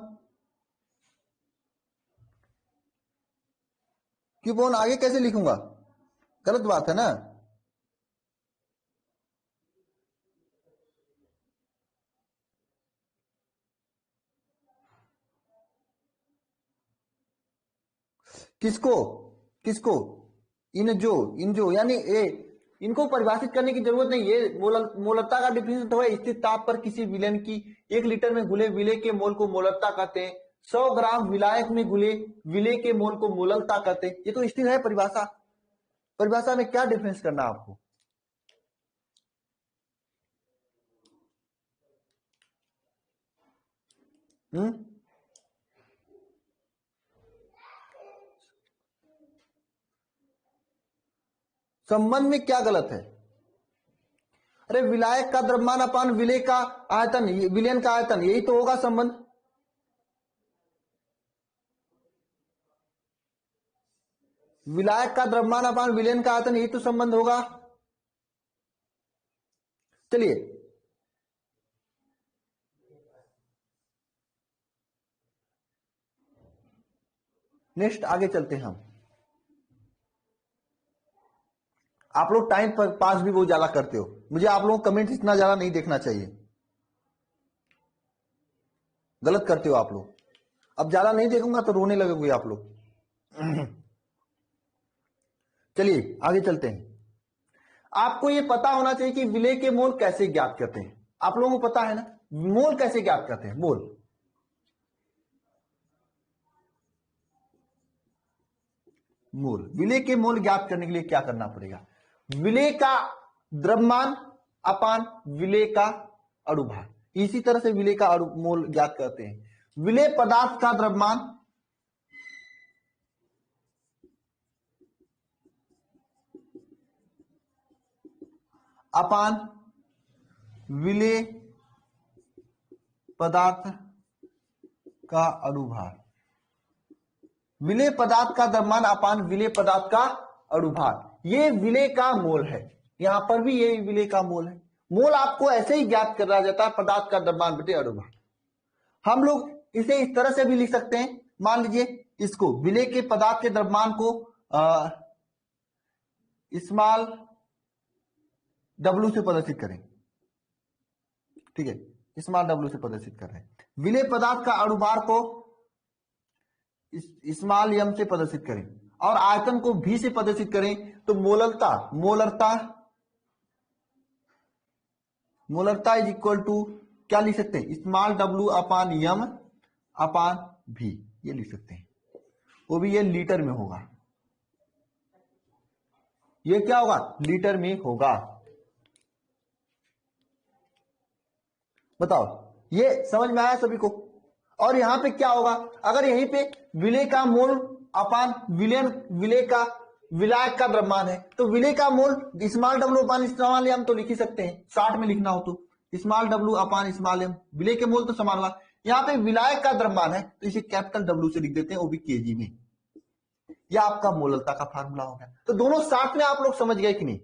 क्यों पवन आगे कैसे लिखूंगा? गलत बात है ना? किसको किसको? इन जो यानी ए, इनको परिभाषित करने की जरूरत नहीं। ये मोलरता का डिफिनेशन तो है, स्थिर ताप पर किसी विलयन की 1 लीटर में घुले विलय के मोल को मोलरता कहते हैं। 100 ग्राम विलायक में घुले विलय के मोल को मोलरता कहते हैं। ये तो स्थिर है परिभाषा, परिभाषा में क्या डिफरेंस करना आपको? हम्म संबंध में क्या गलत है? अरे विलायक का द्रव्यमान अपान विलय का आयतन, विलयन का आयतन, यही तो होगा संबंध। विलायक का द्रव्यमान अपान विलयन का आयतन, यही तो संबंध होगा। चलिए नेक्स्ट आगे चलते हैं हम। आप लोग टाइम पास भी बहुत ज्यादा करते हो, मुझे आप लोगों कमेंट इतना ज्यादा नहीं देखना चाहिए, गलत करते हो आप लोग। अब ज्यादा नहीं देखूंगा तो रोने लगोगे आप लोग। चलिए आगे चलते हैं। आपको ये पता होना चाहिए कि विलय के मोल कैसे ज्ञात करते हैं। आप लोगों को पता है ना मोल कैसे ज्ञात करते हैं? मोल, मोल, विलय के मोल ज्ञात करने के लिए क्या करना पड़ेगा? विलय का द्रव्यमान अपान विलय का अणुभार, इसी तरह से विलय का मोल ज्ञात करते हैं। विलय पदार्थ का द्रव्यमान अपान विलय पदार्थ का अणुभार, विलय पदार्थ का द्रव्यमान अपान विलय पदार्थ का अणुभार, ये विलय का मोल है। यहां पर भी ये विलय का मोल है। मोल आपको ऐसे ही ज्ञात करा जाता है, पदार्थ का द्रव्यमान बटे अणुभार। हम लोग इसे इस तरह से भी लिख सकते हैं, मान लीजिए इसको विलय के पदार्थ के द्रव्यमान को स्मॉल w से प्रदर्शित करें, ठीक है, स्मॉल w से प्रदर्शित कर रहे हैं। विलय पदार्थ का अणुभार को स्मॉल m से प्रदर्शित करें और आयतन को v से प्रदर्शित करें, तो मोलरता मोलरता इज इक्वल टू क्या लिख सकते हैं? स्मॉल w अपान m अपान v, ये लिख सकते हैं। वो भी ये लीटर में होगा। ये क्या होगा, लीटर में होगा। बताओ, ये समझ में आया सभी को। और यहां पे क्या होगा, अगर यहीं पे विलेय का मोल अपान विलेन, विलायक का द्रव्यमान है, तो विलेय का मोल small W upon small M तो लिख ही सकते हैं, शॉर्ट में लिखना हो तो small W upon small M, विलेय के मोल तो समान हुआ। यहाँ पे विलायक का द्रव्यमान है तो इसे कैपिटल डब्ल्यू से लिख देते हैं, वो भी केजी में। यह आपका मोललता का फार्मूला हो गया। तो दोनों साथ में आप लोग समझ गए कि नहीं?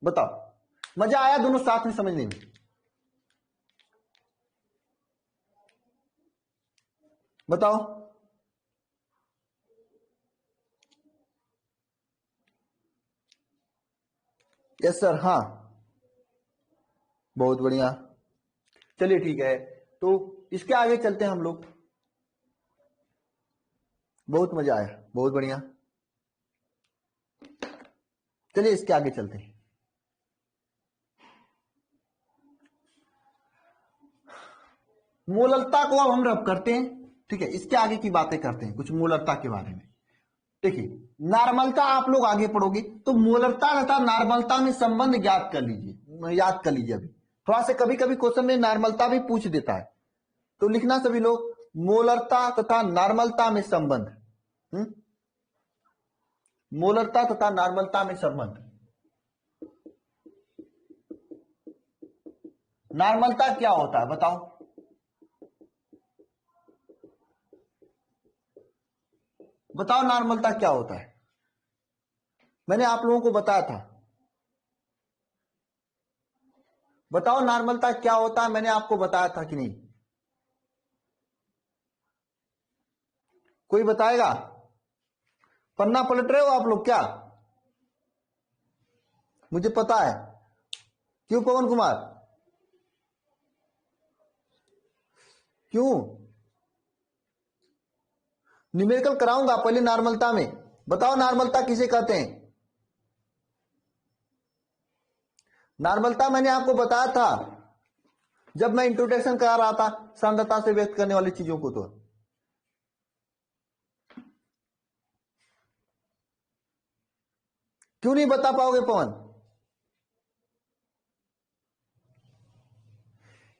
बताओ, मजा आया दोनों साथ में समझने में? बताओ। यस सर, हाँ, बहुत बढ़िया। चलिए ठीक है, तो इसके आगे चलते हैं हम लोग। बहुत मजा आया, बहुत बढ़िया। चलिए इसके आगे चलते हैं। मोलरता को अब हम रब करते हैं, ठीक है। इसके आगे की बातें करते हैं कुछ मोलरता के बारे में। देखिए, नॉर्मलता आप लोग आगे पढ़ोगे तो मोलरता तथा नॉर्मलता में संबंध ज्ञात कर लीजिए, याद कर लीजिए। अभी थोड़ा सा कभी कभी क्वेश्चन में नॉर्मलता भी पूछ देता है, तो लिखना सभी लोग, मोलरता तथा नॉर्मलता में संबंध। मोलरता तथा नॉर्मलता में संबंध। नॉर्मलता क्या होता है बताओ? बताओ नॉर्मलता क्या होता है? मैंने आप लोगों को बताया था। बताओ नॉर्मलता क्या होता है, मैंने आपको बताया था कि नहीं? कोई बताएगा? पन्ना पलट रहे हो आप लोग क्या? मुझे पता है। क्यों पवन कुमार, क्यों? न्यूमेरिकल कराऊंगा, पहले नॉर्मलता में बताओ, नॉर्मलता किसे कहते हैं? नॉर्मलता मैंने आपको बताया था जब मैं इंट्रोडक्शन करा रहा था सांद्रता से व्यक्त करने वाली चीजों को। तो क्यों नहीं बता पाओगे पवन?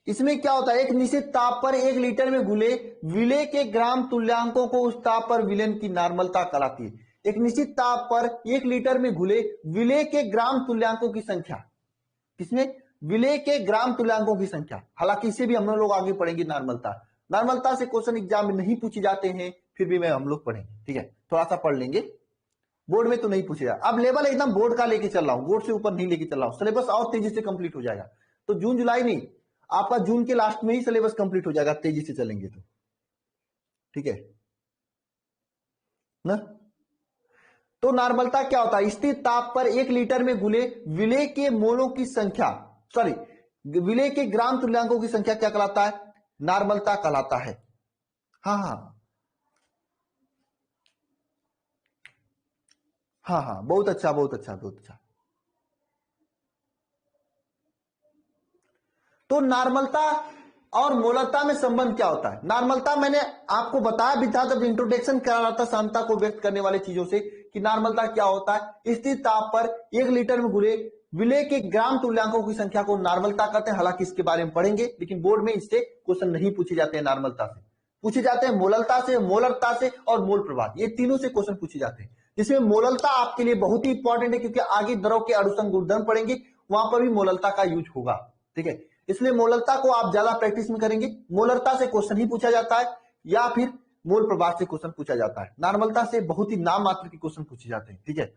इसमें क्या होता है, एक निश्चित ताप पर 1 लीटर में घुले विलेय के ग्राम तुल्यांकों को उस ताप पर विलयन की नॉर्मलता कहलाती है। एक निश्चित ताप पर 1 लीटर में घुले विलेय के ग्राम तुल्यांकों की संख्या, किसमें? विलेय के ग्राम तुल्यांकों की संख्या। हालांकि इसे भी हम लोग आगे पढ़ेंगे। नॉर्मलता, नॉर्मलता से क्वेश्चन एग्जाम में नहीं पूछे जाते हैं, फिर भी मैं हम लोग पढ़ेंगे, ठीक है। थोड़ा सा पढ़ लेंगे, बोर्ड में तो नहीं पूछेगा। अब लेवल एकदम बोर्ड का लेके चल रहा हूं, बोर्ड से ऊपर नहीं लेके चल रहा हूं। सिलेबस और तेजी से कंप्लीट हो जाएगा। तो जून जुलाई नहीं, आपका जून के लास्ट में ही सिलेबस कंप्लीट हो जाएगा, तेजी से चलेंगे तो, ठीक है ना। तो नॉर्मलता क्या होता है, स्थिर ताप पर 1 लीटर में घुले विलेय के मोलों की संख्या, सॉरी, विलेय के ग्राम तुल्यांकों की संख्या क्या कहलाता है? नॉर्मलता कहलाता है। हाँ हाँ, हाँ हाँ, बहुत अच्छा, बहुत अच्छा, बहुत अच्छा। तो नॉर्मलता और मोलरता में संबंध क्या होता है? नॉर्मलता मैंने आपको बताया भी था जब इंट्रोडक्शन करा रहा था सांद्रता को व्यक्त करने वाली चीजों से, कि नॉर्मलता क्या होता है। स्थिर ताप पर 1 लीटर में घुले विलेय के ग्राम तुल्यांकों की संख्या को नॉर्मलता कहते हैं। हालांकि इसके बारे में पढ़ेंगे, लेकिन बोर्ड में इससे क्वेश्चन नहीं पूछे जाते हैं। नॉर्मलता से पूछे जाते हैं, मोललता से, मोलरता से और मोल प्रभाव, ये तीनों से क्वेश्चन पूछे जाते हैं। जिसमें मोललता आपके लिए बहुत ही इंपॉर्टेंट है, क्योंकि आगे द्रव के अणुसंग गुणधर्म पढ़ेंगे, वहां पर भी मोललता का यूज होगा, ठीक है। इसलिए मोलरता को आप ज्यादा प्रैक्टिस में करेंगे। मोलरता से क्वेश्चन ही पूछा जाता है, या फिर मोल प्रभाव से क्वेश्चन पूछा जाता है। नॉर्मलता से बहुत ही नाम मात्र के क्वेश्चन पूछे जाते हैं, ठीक है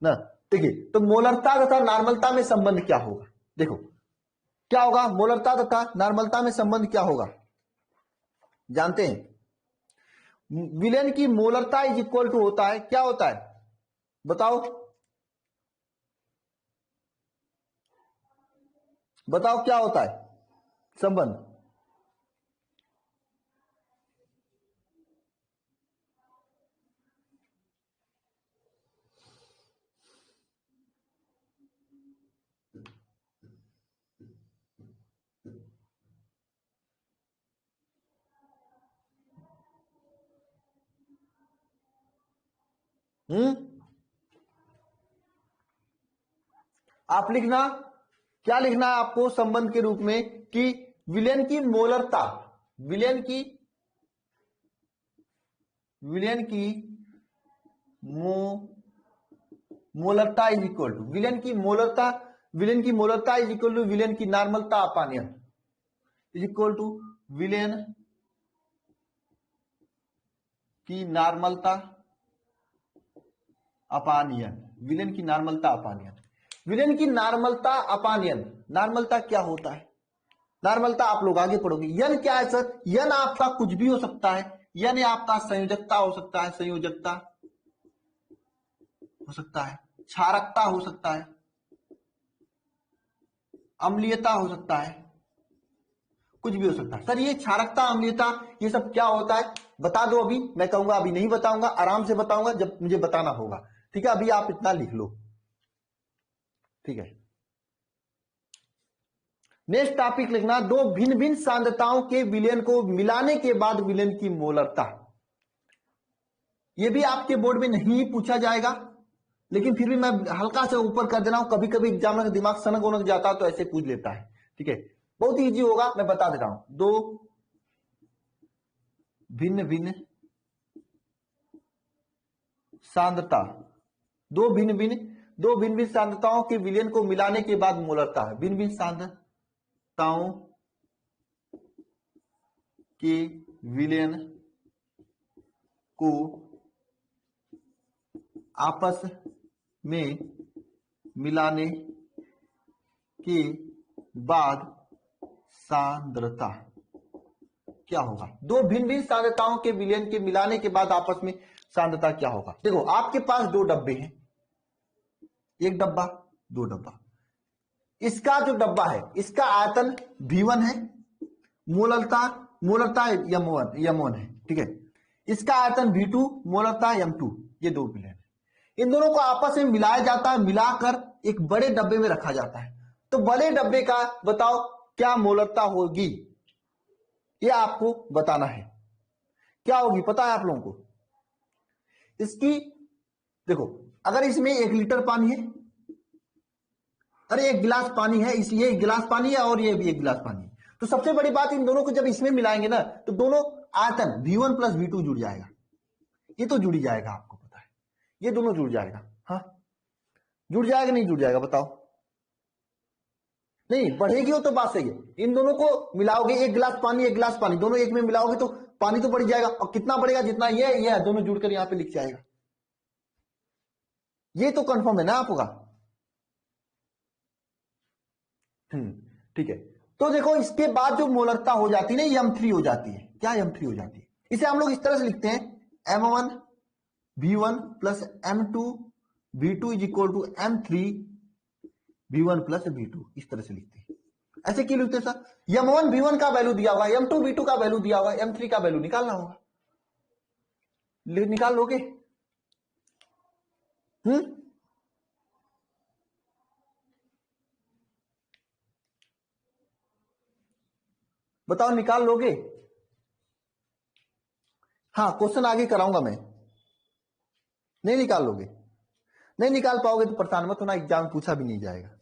ना। देखिए, तो मोलरता तथा नॉर्मलता में संबंध क्या होगा? देखो क्या होगा, मोलरता तथा नॉर्मलता में संबंध क्या होगा जानते हैं? विलेन की मोलरता इज इक्वल टू होता है, क्या होता है बताओ? बताओ क्या होता है संबंध? हम्म आप लिखना, क्या लिखना है आपको संबंध के रूप में कि विलयन की मोलरता, विलयन की मोलरता इज इक्वल टू विलयन की मोलरता, विलयन की मोलरता इज इक्वल टू विलयन की नॉर्मलता अपान n इज इक्वल टू विलयन की नॉर्मलता अपान n, विलयन की नॉर्मलता अपान n, विलयन की नॉर्मलता अपान n। नॉर्मलता क्या होता है? नॉर्मलता आप लोग आगे पढ़ोगे। यन क्या है सर? यन आपका कुछ भी हो सकता है, यन आपका संयोजकता हो सकता है, संयोजकता हो सकता है, क्षारकता हो सकता है, अम्लीयता हो सकता है, कुछ भी हो सकता है। सर ये क्षारकता, अम्लीयता, ये सब क्या होता है बता दो। अभी मैं कहूंगा, अभी नहीं बताऊंगा, आराम से बताऊंगा जब मुझे बताना होगा। ठीक है, अभी आप इतना लिख लो। ठीक है, नेक्स्ट टॉपिक लिखना, दो भिन्न भिन्न सांद्रताओं के विलयन को मिलाने के बाद विलयन की मोलरता। यह भी आपके बोर्ड में नहीं पूछा जाएगा, लेकिन फिर भी मैं हल्का से ऊपर कर दे रहा हूं। कभी कभी एग्जामिनर का दिमाग सनक वनक जाता है तो ऐसे पूछ लेता है। ठीक है, बहुत इजी होगा, मैं बता दे रहा हूं। दो भिन्न भिन्न सांद्रता, दो भिन्न भिन्न सांद्रताओं के विलयन को मिलाने के बाद मोलरता है। भिन्न भिन्न सांद्रताओं के विलयन को आपस में मिलाने के बाद सांद्रता क्या होगा? दो भिन्न भिन्न सांद्रताओं के विलयन के मिलाने के बाद आपस में सांद्रता क्या होगा? देखो, आपके पास दो डब्बे हैं, एक डब्बा, दो डब्बा। इसका जो डब्बा है, इसका आयतन V1 है, मोलरता M1 है। ठीक है, इसका आयतन V2, मोलरता M2। ये दो विलयन है, इन दोनों को आपस में मिलाया जाता है, मिलाकर एक बड़े डब्बे में रखा जाता है। तो बड़े डब्बे का बताओ क्या मोलरता होगी, ये आपको बताना है। क्या होगी पता है आप लोगों को? इसकी देखो, अगर इसमें 1 लीटर पानी है, अरे 1 गिलास पानी है, इसलिए 1 गिलास पानी है और ये भी 1 गिलास पानी है, तो सबसे बड़ी बात, इन दोनों को जब इसमें मिलाएंगे ना तो दोनों आयतन V1 प्लस V2 जुड़ जाएगा। ये तो जुड़ ही जाएगा, आपको पता है, ये दोनों जुड़ जाएगा। हाँ, जुड़ जाएगा नहीं जुड़ जाएगा बताओ? नहीं, बढ़ेगी वो तो बात सही है। इन दोनों को मिलाओगे, 1 गिलास पानी 1 गिलास पानी, दोनों एक में मिलाओगे तो पानी तो बढ़ जाएगा। और कितना बढ़ेगा? जितना ये है, दोनों जुड़कर यहां पे लिख जाएगा। ये तो कंफर्म है ना आपका? ठीक है, तो देखो इसके बाद जो मोलरता हो जाती है ना, M3 हो जाती है। क्या M3 हो जाती है? इसे हम लोग इस तरह से लिखते हैं, M1 V1 plus M2 V2 is equal to M3 V1 plus V2। इस तरह से लिखते हैं। ऐसे क्यों लिखते हैं सर? M1 V1 का वैल्यू दिया होगा, M2 V2 का वैल्यू दिया होगा, M3 का वैल्यू निकालना होगा। निकाल लोगे? बताओ, निकाल लोगे? हाँ, क्वेश्चन आगे कराऊंगा मैं। नहीं निकाल लोगे? नहीं निकाल पाओगे तो परेशान मत होना, एग्जाम में पूछा भी नहीं जाएगा।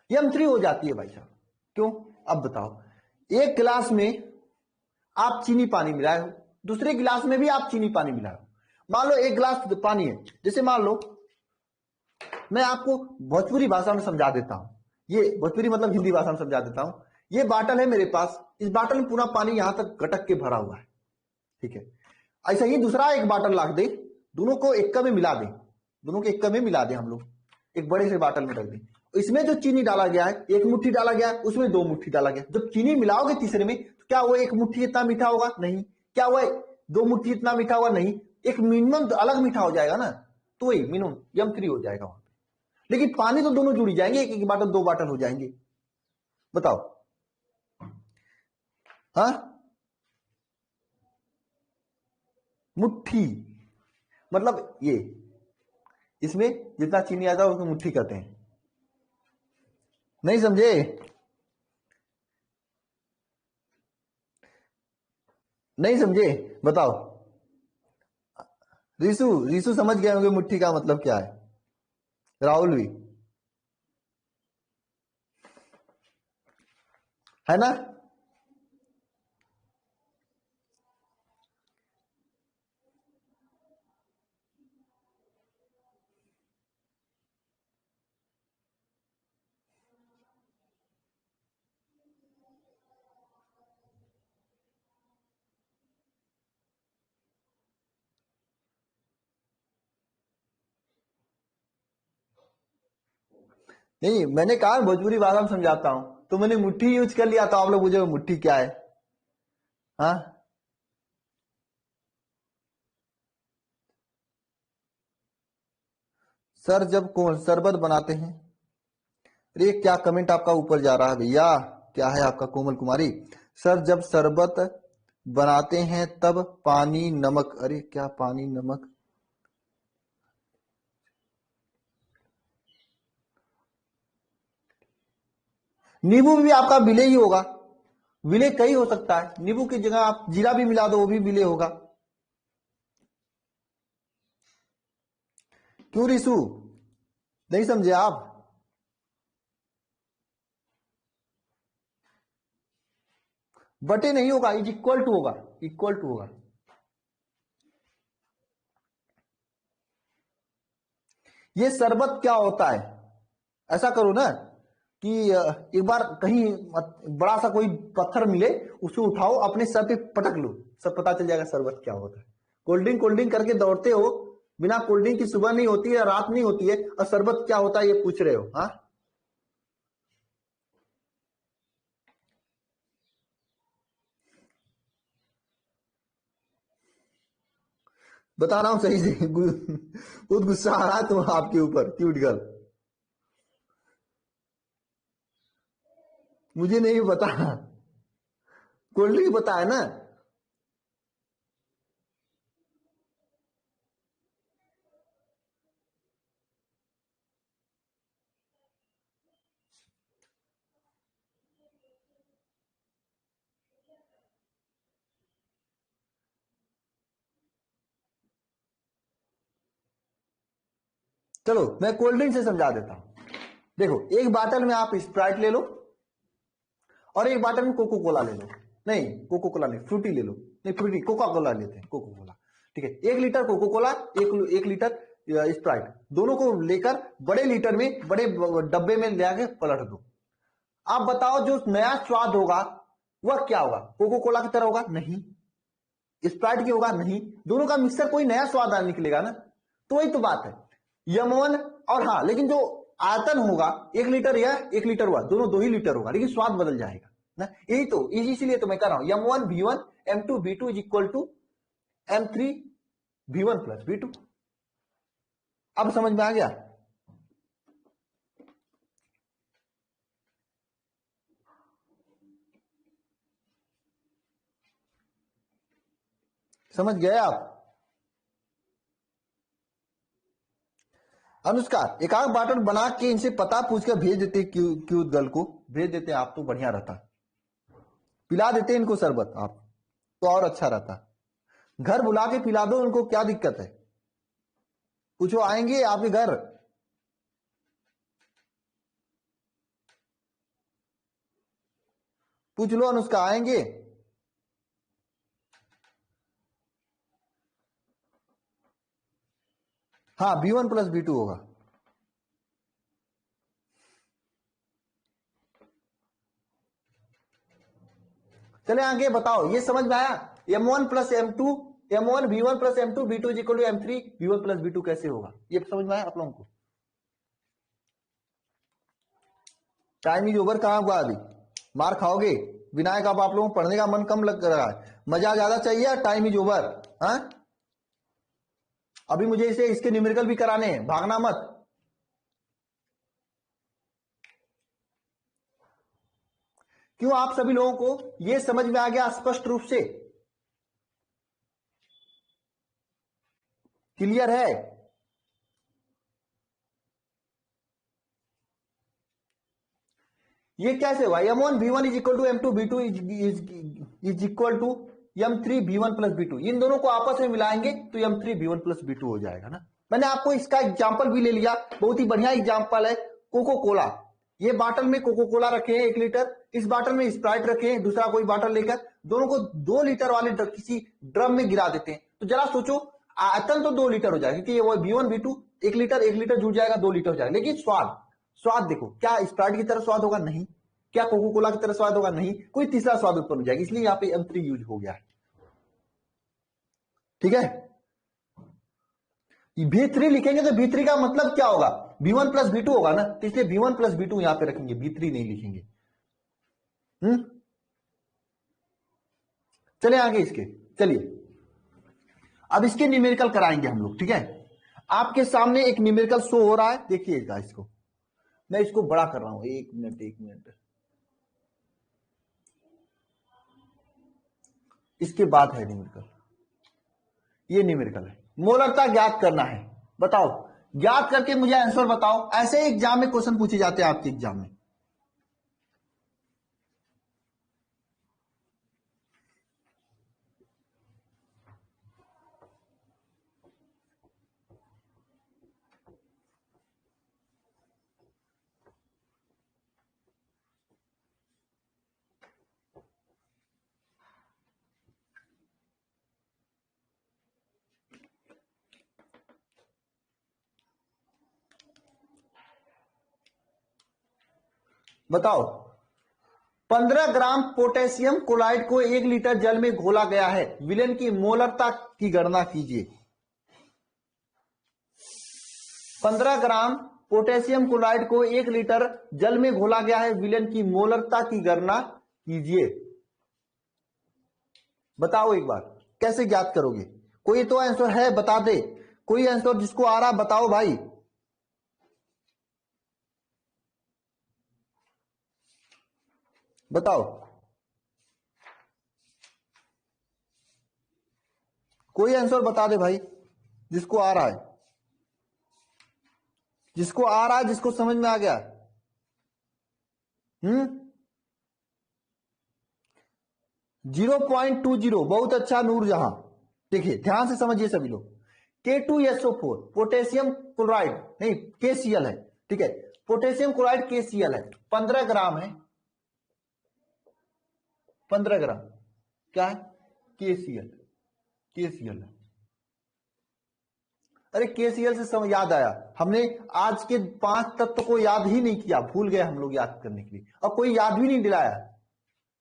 M3 हो जाती है भाई साहब। क्यों? अब बताओ, एक गिलास में आप चीनी पानी मिलाए हो, दूसरे गिलास में भी आप चीनी पानी मिलाए हो। मान लो 1 गिलास पानी है, जैसे मान लो, मैं आपको भोजपुरी भाषा में समझा देता हूं। ये भोजपुरी मतलब हिंदी भाषा में समझा देता हूं। ये बाटल है मेरे पास, इस बाटल में पूरा पानी यहां तक गटक के भरा हुआ है। ठीक है, ऐसा ही दूसरा एक बाटल रख दे, दोनों को एक में मिला दे, दोनों को एक में मिला दे हम लोग, एक बड़े से बाटल में रख दे। इसमें जो चीनी डाला गया है, 1 मुट्ठी डाला गया है, उसमें 2 मुट्ठी डाला गया। जब चीनी मिलाओगे तीसरे में, तो क्या वो 1 मुट्ठी इतना मीठा होगा? नहीं। क्या वो 2 मुट्ठी इतना मीठा होगा? नहीं। एक मिनिमम अलग मीठा हो जाएगा ना, तो वही मिनिमम M3 हो जाएगा वहां पे। लेकिन पानी तो दोनों जुड़ी जाएंगे, एक बाटल 2 बाटल हो जाएंगे। बताओ? हाँ, मुट्ठी मतलब ये, इसमें जितना चीनी आता है उसको मुट्ठी कहते हैं। नहीं समझे? नहीं समझे? बताओ। रीसू समझ गए होंगे मुट्ठी का मतलब क्या है? राहुल भी है ना। नहीं, मैंने कहा भोजपुरी भाषा में समझाता हूं, तो मैंने मुट्ठी यूज कर लिया, तो आप लोग पूछे मुट्ठी क्या है। हाँ, सर जब कौन शरबत बनाते हैं। अरे क्या कमेंट आपका ऊपर जा रहा है भैया, क्या है आपका कोमल कुमारी। सर जब शरबत बनाते हैं तब पानी नमक, अरे क्या पानी नमक, नींबू भी आपका विले ही होगा। विले कई हो सकता है, नींबू की जगह आप जीरा भी मिला दो, वो भी विले होगा। क्यों रिशु, नहीं समझे आप। बटे नहीं होगा, इज इक्वल टू होगा, इक्वल टू होगा। ये शरबत क्या होता है, ऐसा करो ना कि एक बार कहीं बड़ा सा कोई पत्थर मिले, उसे उठाओ अपने सर पे पटक लो, सब पता चल जाएगा शरबत क्या होता है। कोल्ड ड्रिंक कोल्ड ड्रिंक करके दौड़ते हो, बिना कोल्ड ड्रिंक की सुबह नहीं होती है, रात नहीं होती है, और शरबत क्या होता है ये पूछ रहे हो। हाँ, बता रहा हूं सही से। बहुत गुस्सा आ रहा है तुम आपके ऊपर, क्यूट गर्ल। मुझे नहीं पता, कोल्ड ड्रिंक पता है ना। चलो मैं कोल्ड ड्रिंक से समझा देता हूं। देखो, एक बोतल में आप स्प्राइट ले लो, और एक बोतल में कोको कोला ले लो। नहीं, कोको कोला नहीं, फ्रूटी ले लो। नहीं, फ्रूटी, कोका कोला लेते हैं, कोको कोला। ठीक है, 1 litre Coca Cola, 1 litre Sprite, दोनों को लेकर बड़े लीटर में, बड़े डब्बे में ले आके पलट दो। आप बताओ जो नया स्वाद होगा वह क्या होगा, कोको कोला की तरह होगा? नहीं। स्प्राइट की होगा? नहीं। दोनों का मिक्सर कोई नया स्वाद निकलेगा ना। तो वही तो बात है, यमवन और, हाँ लेकिन जो आयतन होगा 1 लीटर या 1 लीटर हुआ, दोनों 2 ही लीटर होगा, लेकिन स्वाद बदल जाएगा ना। यही तो, इसीलिए तो मैं कह रहा हूं M1 V1 M2 V2 is equal to M3 V1 plus V2। अब समझ में आ गया। समझ गए आप। अनुष्का, एक आध बाटल बना के इनसे पता पूछ कर भेज देते, क्यों दल को भेज देते आप तो बढ़िया रहता, पिला देते इनको शरबत आप, तो और अच्छा रहता। घर बुला के पिला दो उनको, क्या दिक्कत है। पूछो, आएंगे आपके घर। पूछ लो अनुष्का, आएंगे। हाँ, B1 प्लस B2 होगा। चले आगे, बताओ ये समझ में आया। M1 plus M2, M1 V1 plus M2 B2 is equal to M3 V1 plus B2 कैसे होगा, ये समझ में आया आप लोगों को। टाइम इज ओवर कहां हुआ अभी, मार खाओगे। विनायक, अब आप लोगों को पढ़ने का मन कम लग रहा है, मजा ज्यादा चाहिए, टाइम इज ओवर। हाँ, अभी मुझे इसे इसके न्यूमेरिकल भी कराने हैं, भागना मत। क्यों आप सभी लोगों को यह समझ में आ गया स्पष्ट रूप से, क्लियर है। ये कैसे हुआ, M1 V1 is equal to M2 B2 is equal to M3 V1 plus B2, इन दोनों को आपस में मिलाएंगे तो M3 V1 प्लस B2 हो जाएगा ना। मैंने आपको इसका एग्जाम्पल भी ले लिया, बहुत ही बढ़िया एग्जाम्पल है कोको कोला। ये बाटल में कोको कोला रखे हैं 1 लीटर, इस बाटल में स्प्राइट रखे हैं, दूसरा कोई बाटल लेकर दोनों को 2 लीटर वाले किसी ड्रम में गिरा देते हैं। तो जरा सोचो, आयतन तो 2 लीटर हो जाएगा, क्योंकि वो V1 V2 1 लीटर जुड़ जाएगा, 2 लीटर हो जाएगा। लेकिन स्वाद देखो, क्या स्प्राइट की तरह स्वाद होगा? नहीं। क्या कोको कोला की तरह स्वाद होगा? नहीं। कोई तीसरा स्वाद उत्पन्न हो जाएगा, इसलिए यहाँ पे M3 यूज हो गया है। ठीक है, V3 लिखेंगे तो V3 का मतलब क्या होगा? V1 प्लस V2 होगा ना, तो इसलिए V1 प्लस V2 यहां पे रखेंगे, V3 नहीं लिखेंगे। चले आगे इसके, चलिए अब इसके न्यूमेरिकल कराएंगे हम लोग। ठीक है, आपके सामने एक न्यूमेरिकल शो हो रहा है, देखिएगा इसको। मैं इसको बड़ा कर रहा हूं, 1 मिनट। इसके बाद है न्यूमेरिकल, ये न्यूमेरिकल है, मोलरता ज्ञात करना है। बताओ, ज्ञात करके मुझे आंसर बताओ। ऐसे एग्जाम में क्वेश्चन पूछे जाते हैं आपके एग्जाम में। बताओ, 15 ग्राम पोटेशियम क्लोराइड को 1 लीटर जल में घोला गया है, विलेन की मोलरता की गणना कीजिए। 15 ग्राम पोटेशियम क्लोराइड को 1 लीटर जल में घोला गया है, विलेन की मोलरता की गणना कीजिए। बताओ एक बार, कैसे ज्ञात करोगे? कोई तो आंसर है, बता दे। कोई आंसर जिसको आ रहा बताओ भाई। बताओ, कोई आंसर बता दे भाई, जिसको आ रहा है, जिसको आ रहा है, जिसको समझ में आ गया। 0.20, बहुत अच्छा नूरजहां। देखिए ध्यान से समझिए सभी लोग। K2SO4 पोटेशियम क्लोराइड, नहीं KCl है। ठीक है, पोटेशियम क्लोराइड KCl है, 15 ग्राम है। 15 ग्राम क्या है? KCl है। अरे KCl से समझ याद आया, हमने आज के 5 तत्व को याद ही नहीं किया, भूल गए हम लोग याद करने के लिए, और कोई याद भी नहीं दिलाया।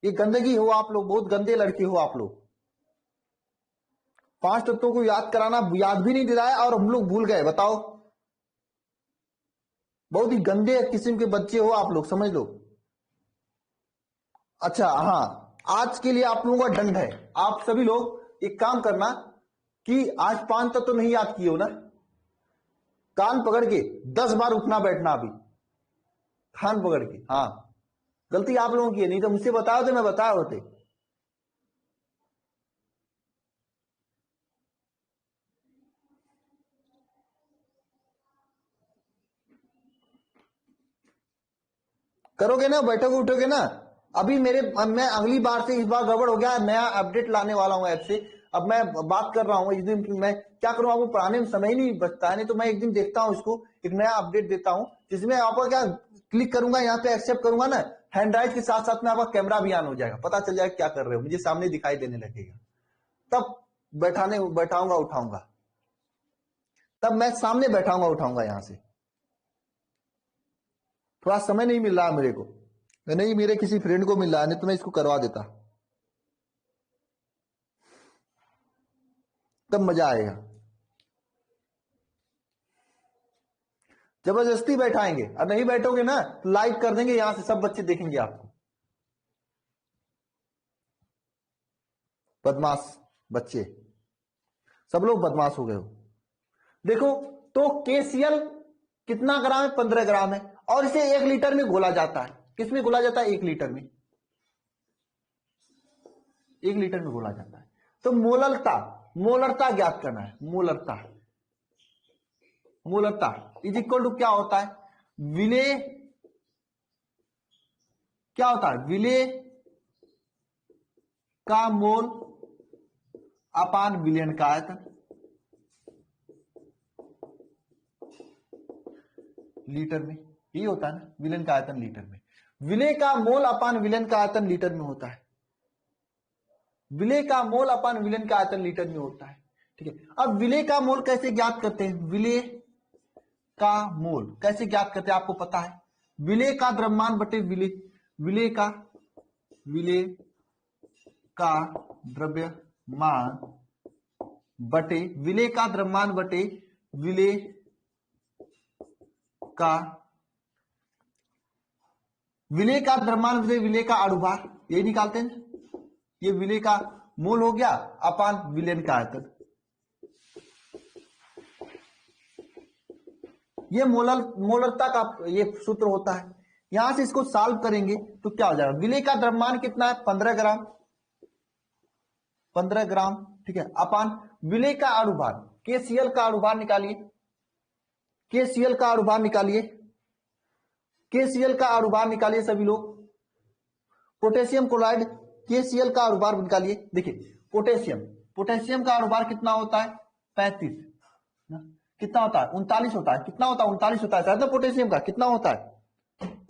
ये गंदगी हो आप लोग, बहुत गंदे लड़के हो आप लोग। 5 तत्वों को याद कराना, याद भी नहीं दिलाया और हम लोग भूल गए। बताओ, बहुत ही गंदे किस्म के बच्चे हो आप लोग, समझ लो। अच्छा हाँ, आज के लिए आप लोगों का दंड है। आप सभी लोग एक काम करना कि आज 5 तत्व नहीं याद किए हो ना, कान पकड़ के 10 बार उठना बैठना अभी, कान पकड़ के। हाँ, गलती आप लोगों की है, नहीं तो मुझसे बताओ तो मैं बताया होते। करोगे ना, बैठोगे उठोगे ना। अभी मैं अगली बार से, इस बार गड़बड़ हो गया, नया अपडेट लाने वाला हूं ऐप से। अब मैं बात कर रहा हूं, इस दिन मैं क्या करूं, आपको पढ़ाने में समय ही नहीं बचता है। नहीं तो मैं एक दिन देखता हूं इसको, एक नया अपडेट देता हूं, जिसमें आपका क्या क्लिक करूंगा, यहाँ पे एक्सेप्ट करूंगा ना, हैंड राइट के साथ साथ में आपका कैमरा भी ऑन हो जाएगा, पता चल जाएगा क्या कर रहे हो, मुझे सामने दिखाई देने लगेगा। तब बैठाऊंगा उठाऊंगा, तब मैं सामने बैठाऊंगा उठाऊंगा यहां से। थोड़ा समय नहीं मिल रहा है मेरे को, नहीं मेरे किसी फ्रेंड को मिल रहा है, नहीं तो मैं इसको करवा देता, तब मजा आएगा। जबरदस्ती बैठाएंगे, और नहीं बैठोगे ना तो लाइव कर देंगे, यहां से सब बच्चे देखेंगे आपको। बदमाश बच्चे, सब लोग बदमाश हो गए हो। देखो तो KCl कितना ग्राम है? 15 ग्राम है, और इसे 1 लीटर में घोला जाता है। किसमें घोला जाता है? 1 लीटर में। 1 लीटर में घोला जाता है। तो मोलरता ज्ञात करना है। मोलरता इज इक्वल टू क्या होता है? विलेय, क्या होता है? विलेय का मोल अपान विलयन का आयतन। लीटर में, यही होता है ना, विलेन का आयतन लीटर में। विलेय का मोल अपान विलेन का आयतन लीटर में होता है। विलेय का मोल अपान विलेन का आयतन लीटर में होता है। ठीक है, अब विलेय का मोल कैसे ज्ञात करते हैं? विलेय का मोल कैसे ज्ञात करते हैं आपको पता है? विलेय का द्रव्यमान बटे विलेय का द्रव्यमान बटे विलेय का द्रव्यमान बटे विलेय का द्रव्यमान बटे विलेय का अणुभार, यही निकालते हैं। ये विलेय का मोल हो गया अपान विलेन का आयतन। ये मोलरता का ये सूत्र होता है। यहां से इसको सॉल्व करेंगे तो क्या हो जाएगा? विलेय का द्रव्यमान कितना है? 15 ग्राम, 15 ग्राम। ठीक है, अपान विलेय का अणुभार, KCl का अणुभार निकालिए, KCl का अणुभार निकालिए, KCl का अणुभार निकालिए सभी लोग। पोटेशियम क्लोराइड KCl का अणुभार निकालिए। देखिए पोटेशियम का अणुभार कितना होता है? 35। कितना होता है? 39 होता है। कितना होता है? 39 होता है शायद ना। पोटेशियम का कितना होता है?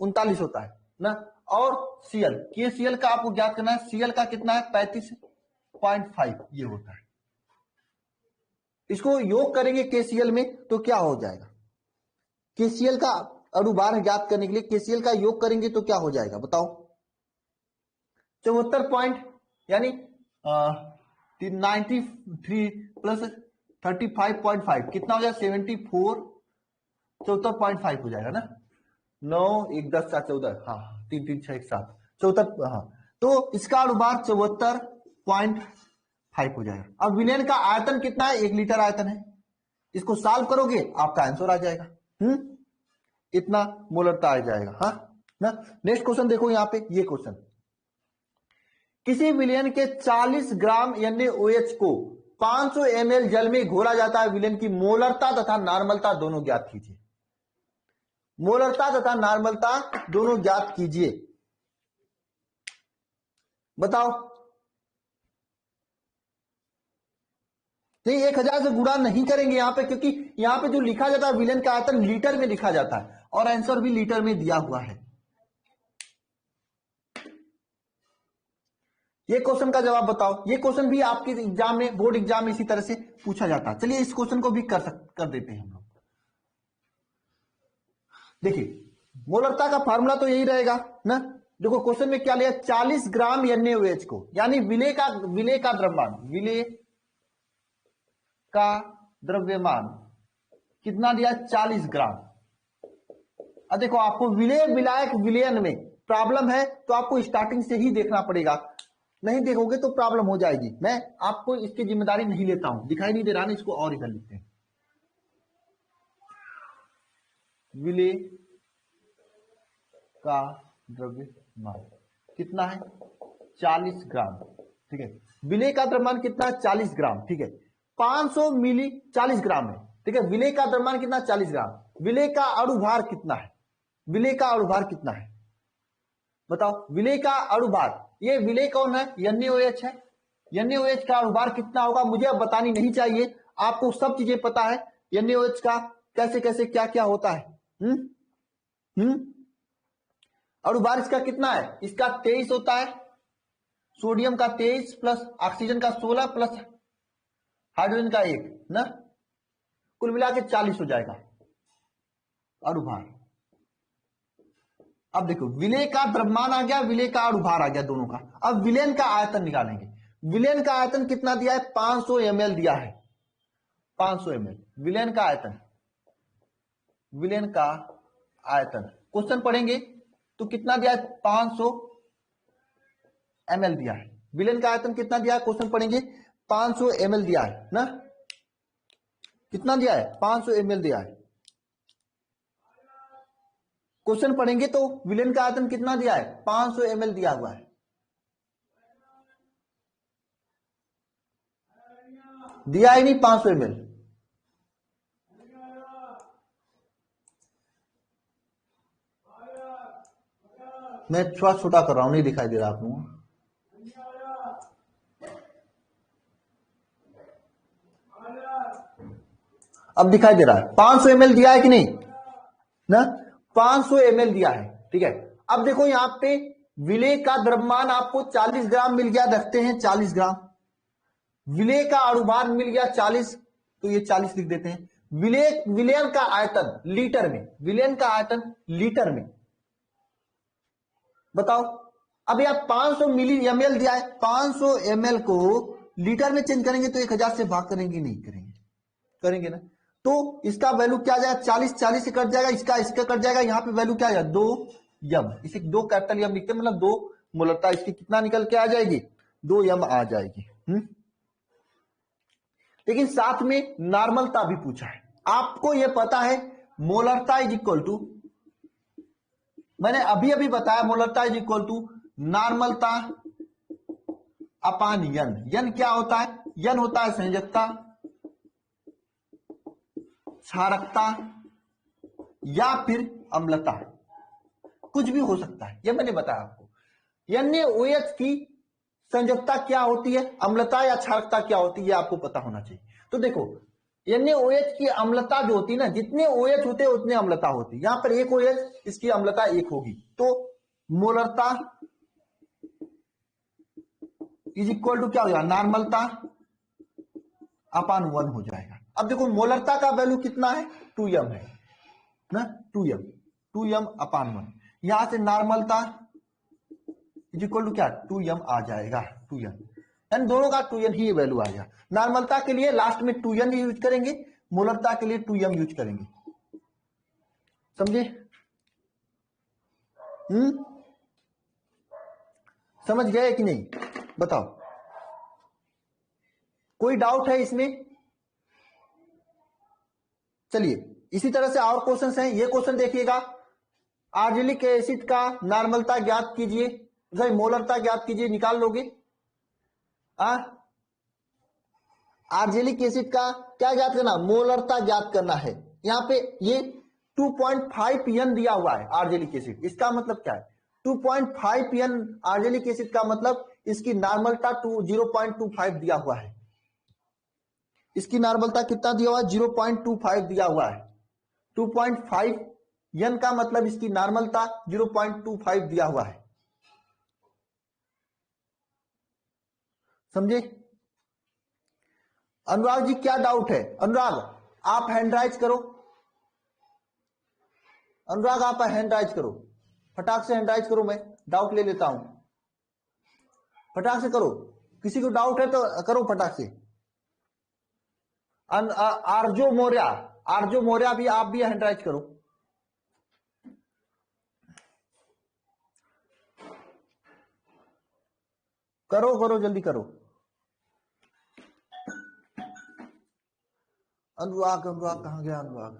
39 होता है ना। और Cl, KCl का आपको ज्ञात करना है। Cl का कितना है? 35.5 ये होता है। इसको योग करेंगे KCl में तो क्या हो जाएगा? KCl का अणुभार ज्ञात करने के लिए KCl का योग करेंगे तो क्या हो जाएगा बताओ? 74 पॉइंट यानी 93 प्लस 35.5 कितना हो जाएगा? 74, 74.5 हो जाएगा ना। 9 1 10 4 14, हाँ 3 3 6 1 7 74, हाँ। तो इसका अणुभार 74.5 हो जाएगा। अब विलेन का आयतन कितना है? 1 लीटर आयतन है। इसको सॉल्व करोगे आपका आंसर आ जाएगा। इतना मोलरता आ जाएगा। हाँ ना। नेक्स्ट क्वेश्चन देखो यहाँ पे, ये क्वेश्चन, किसी विलेन के 40 ग्राम NaOH को 500 ml जल में घोला जाता है। विलेन की मोलरता तथा नॉर्मलता दोनों ज्ञात कीजिए। मोलरता तथा नॉर्मलता दोनों ज्ञात कीजिए, बताओ। नहीं 1000 से गुणा नहीं करेंगे यहां पे, क्योंकि यहां पे जो लिखा जाता है विलेन का आयतन लीटर में लिखा जाता है और आंसर भी लीटर में दिया हुआ है। ये क्वेश्चन का जवाब बताओ। ये क्वेश्चन भी आपके एग्जाम में, बोर्ड एग्जाम में इसी तरह से पूछा जाता है। चलिए इस क्वेश्चन को भी कर देते हैं हम लोग। देखिए मोलरता का फार्मूला तो यही रहेगा ना। देखो क्वेश्चन में क्या लिया? 40 ग्राम NaOH को, यानी विलेय का द्रव्यमान कितना दिया? 40 ग्राम। अब देखो आपको विलेय विलायक विलयन में प्रॉब्लम है तो आपको स्टार्टिंग से ही देखना पड़ेगा, नहीं देखोगे तो प्रॉब्लम हो जाएगी। मैं आपको इसकी जिम्मेदारी नहीं लेता हूं। दिखाई नहीं दे रहा ना, इसको और इधर लिखते हैं। विलेय का द्रव्यमान कितना है? 40 ग्राम। ठीक है, विलेय का द्रव्यमान कितना है? 40 ग्राम। ठीक है, 500 मिली 40 ग्राम है। ठीक है, विलेय का द्रव्यमान कितना? 40 ग्राम। विलेय का अणुभार कितना है? विलेय का अणुभार कितना है बताओ? विलेय का अणुभार, ये विलेय कौन है? NaOH है। NaOH का अणुभार कितना होगा मुझे अब बतानी नहीं चाहिए, आपको सब चीजें पता है। NaOH का कैसे कैसे क्या क्या होता है। अणुभार इसका कितना है? इसका 23 होता है। सोडियम का 23 प्लस ऑक्सीजन का 16 प्लस हाइड्रोजन का 1 ना, कुल मिला के 40 हो जाएगा अणुभार। अब देखो विलेय का द्रव्यमान आ गया, विलेय का अणुभार आ गया दोनों का। अब विलेन का आयतन निकालेंगे। विलेन का आयतन कितना दिया है? 500 ml दिया है। 500 ml विलेन का आयतन। विलेन का आयतन क्वेश्चन पढ़ेंगे तो कितना दिया है? 500 ml दिया है। विलेन का आयतन कितना दिया है? क्वेश्चन पढ़ेंगे 500 ml दिया है ना। कितना दिया है? 500 ml दिया है। क्वेश्चन पढ़ेंगे तो विलेन का आयतन कितना दिया है? 500 ml दिया हुआ है। दिया ही नहीं 500 ml। मैं थोड़ा छोटा कर रहा हूं, नहीं दिखाई दे रहा आप लोगों। अब दिखाई दे रहा है। 500 ml दिया है कि नहीं? ना, 500 ml दिया है, ठीक है। अब देखो यहाँ पे विलेय का द्रव्यमान आपको 40 ग्राम मिल गया, रखते हैं 40 ग्राम। विलेय का अणुभार मिल गया 40, तो ये 40 लिख देते हैं। विलयन का आयतन लीटर में, विलयन का आयतन लीटर में, बताओ। अब यार 500 मिली ml दिया है, 500 ml को लीटर में चेंज करेंगे तो 1000 से भाग करेंगे, नहीं करेंगे, करेंगे ना। तो इसका वैल्यू क्या आ जाएगा, 40 40 से कट जाएगा, इसका इसका कट जाएगा, यहाँ पे वैल्यू क्या आ जाएगा 2 यम, इसे 2 कैपिटल यम लिखते हैं, मतलब 2 मोलरता, इसकी कितना निकल के आ जाएगी 2 यम आ जाएगी। लेकिन साथ में नॉर्मलता भी पूछा है, आपको यह पता है मोलरता इज इक्वल टू, मैंने अभी अभी बताया मोलरता इज इक्वल टू नॉर्मलता अपान यन। यन क्या होता है, यन होता है संयोजकता, क्षारकता या फिर अम्लता, कुछ भी हो सकता है, यह मैंने बताया आपको। NaOH की संयोजकता क्या होती है, अम्लता या क्षारकता क्या होती है, यह आपको पता होना चाहिए। तो देखो NaOH की अम्लता जो होती है ना, जितने OH होते हैं उतने अम्लता होती है। यहां पर एक OH, इसकी अम्लता 1 होगी, तो मोलरता इज इक्वल टू क्या हो जाएगा, नॉर्मलता अपान 1 हो जाएगा। अब देखो मोलरता का वैल्यू कितना है, 2m है ना, 2m अपान 1, यहां से नॉर्मलता इज इक्वल टू क्या, 2m आ जाएगा, 2n, यानी दोनों का 2n ही वैल्यू आ जाएगा। नॉर्मलता के लिए लास्ट में 2n यूज करेंगे, मोलरता के लिए 2m यूज करेंगे, समझे? समझ गए कि नहीं, बताओ, कोई डाउट है इसमें? चलिए इसी तरह से और क्वेश्चंस हैं, ये क्वेश्चन देखिएगा, आर्जेलिक एसिड का नॉर्मलता ज्ञात कीजिए, सॉरी मोलरता ज्ञात कीजिए, निकाल लोगे? आर्जेलिक एसिड का क्या ज्ञात करना, मोलरता ज्ञात करना है। यहाँ पे ये 2.5 n दिया हुआ है आर्जेलिक एसिड, इसका मतलब क्या है, 2.5 n आर्जेलिक एसिड का मतलब इसकी नॉर्मलता 0.25 दिया हुआ है, इसकी नॉर्मलता कितना दिया हुआ है, 0.25 दिया हुआ है। 2.5 n का मतलब इसकी नॉर्मलता 0.25 दिया हुआ है, समझे? अनुराग जी क्या डाउट है, अनुराग आप हैंड राइज करो, अनुराग आप हैंड राइज करो, फटाक से हैंड राइज करो, मैं डाउट ले लेता हूं, फटाक से करो, किसी को डाउट है तो करो फटाक से। आरजो मौर्य, आरजो मौर्य भी, आप भी हैंड राइज करो, करो करो जल्दी करो। अनुराग, अनुराग कहां गया अनुराग?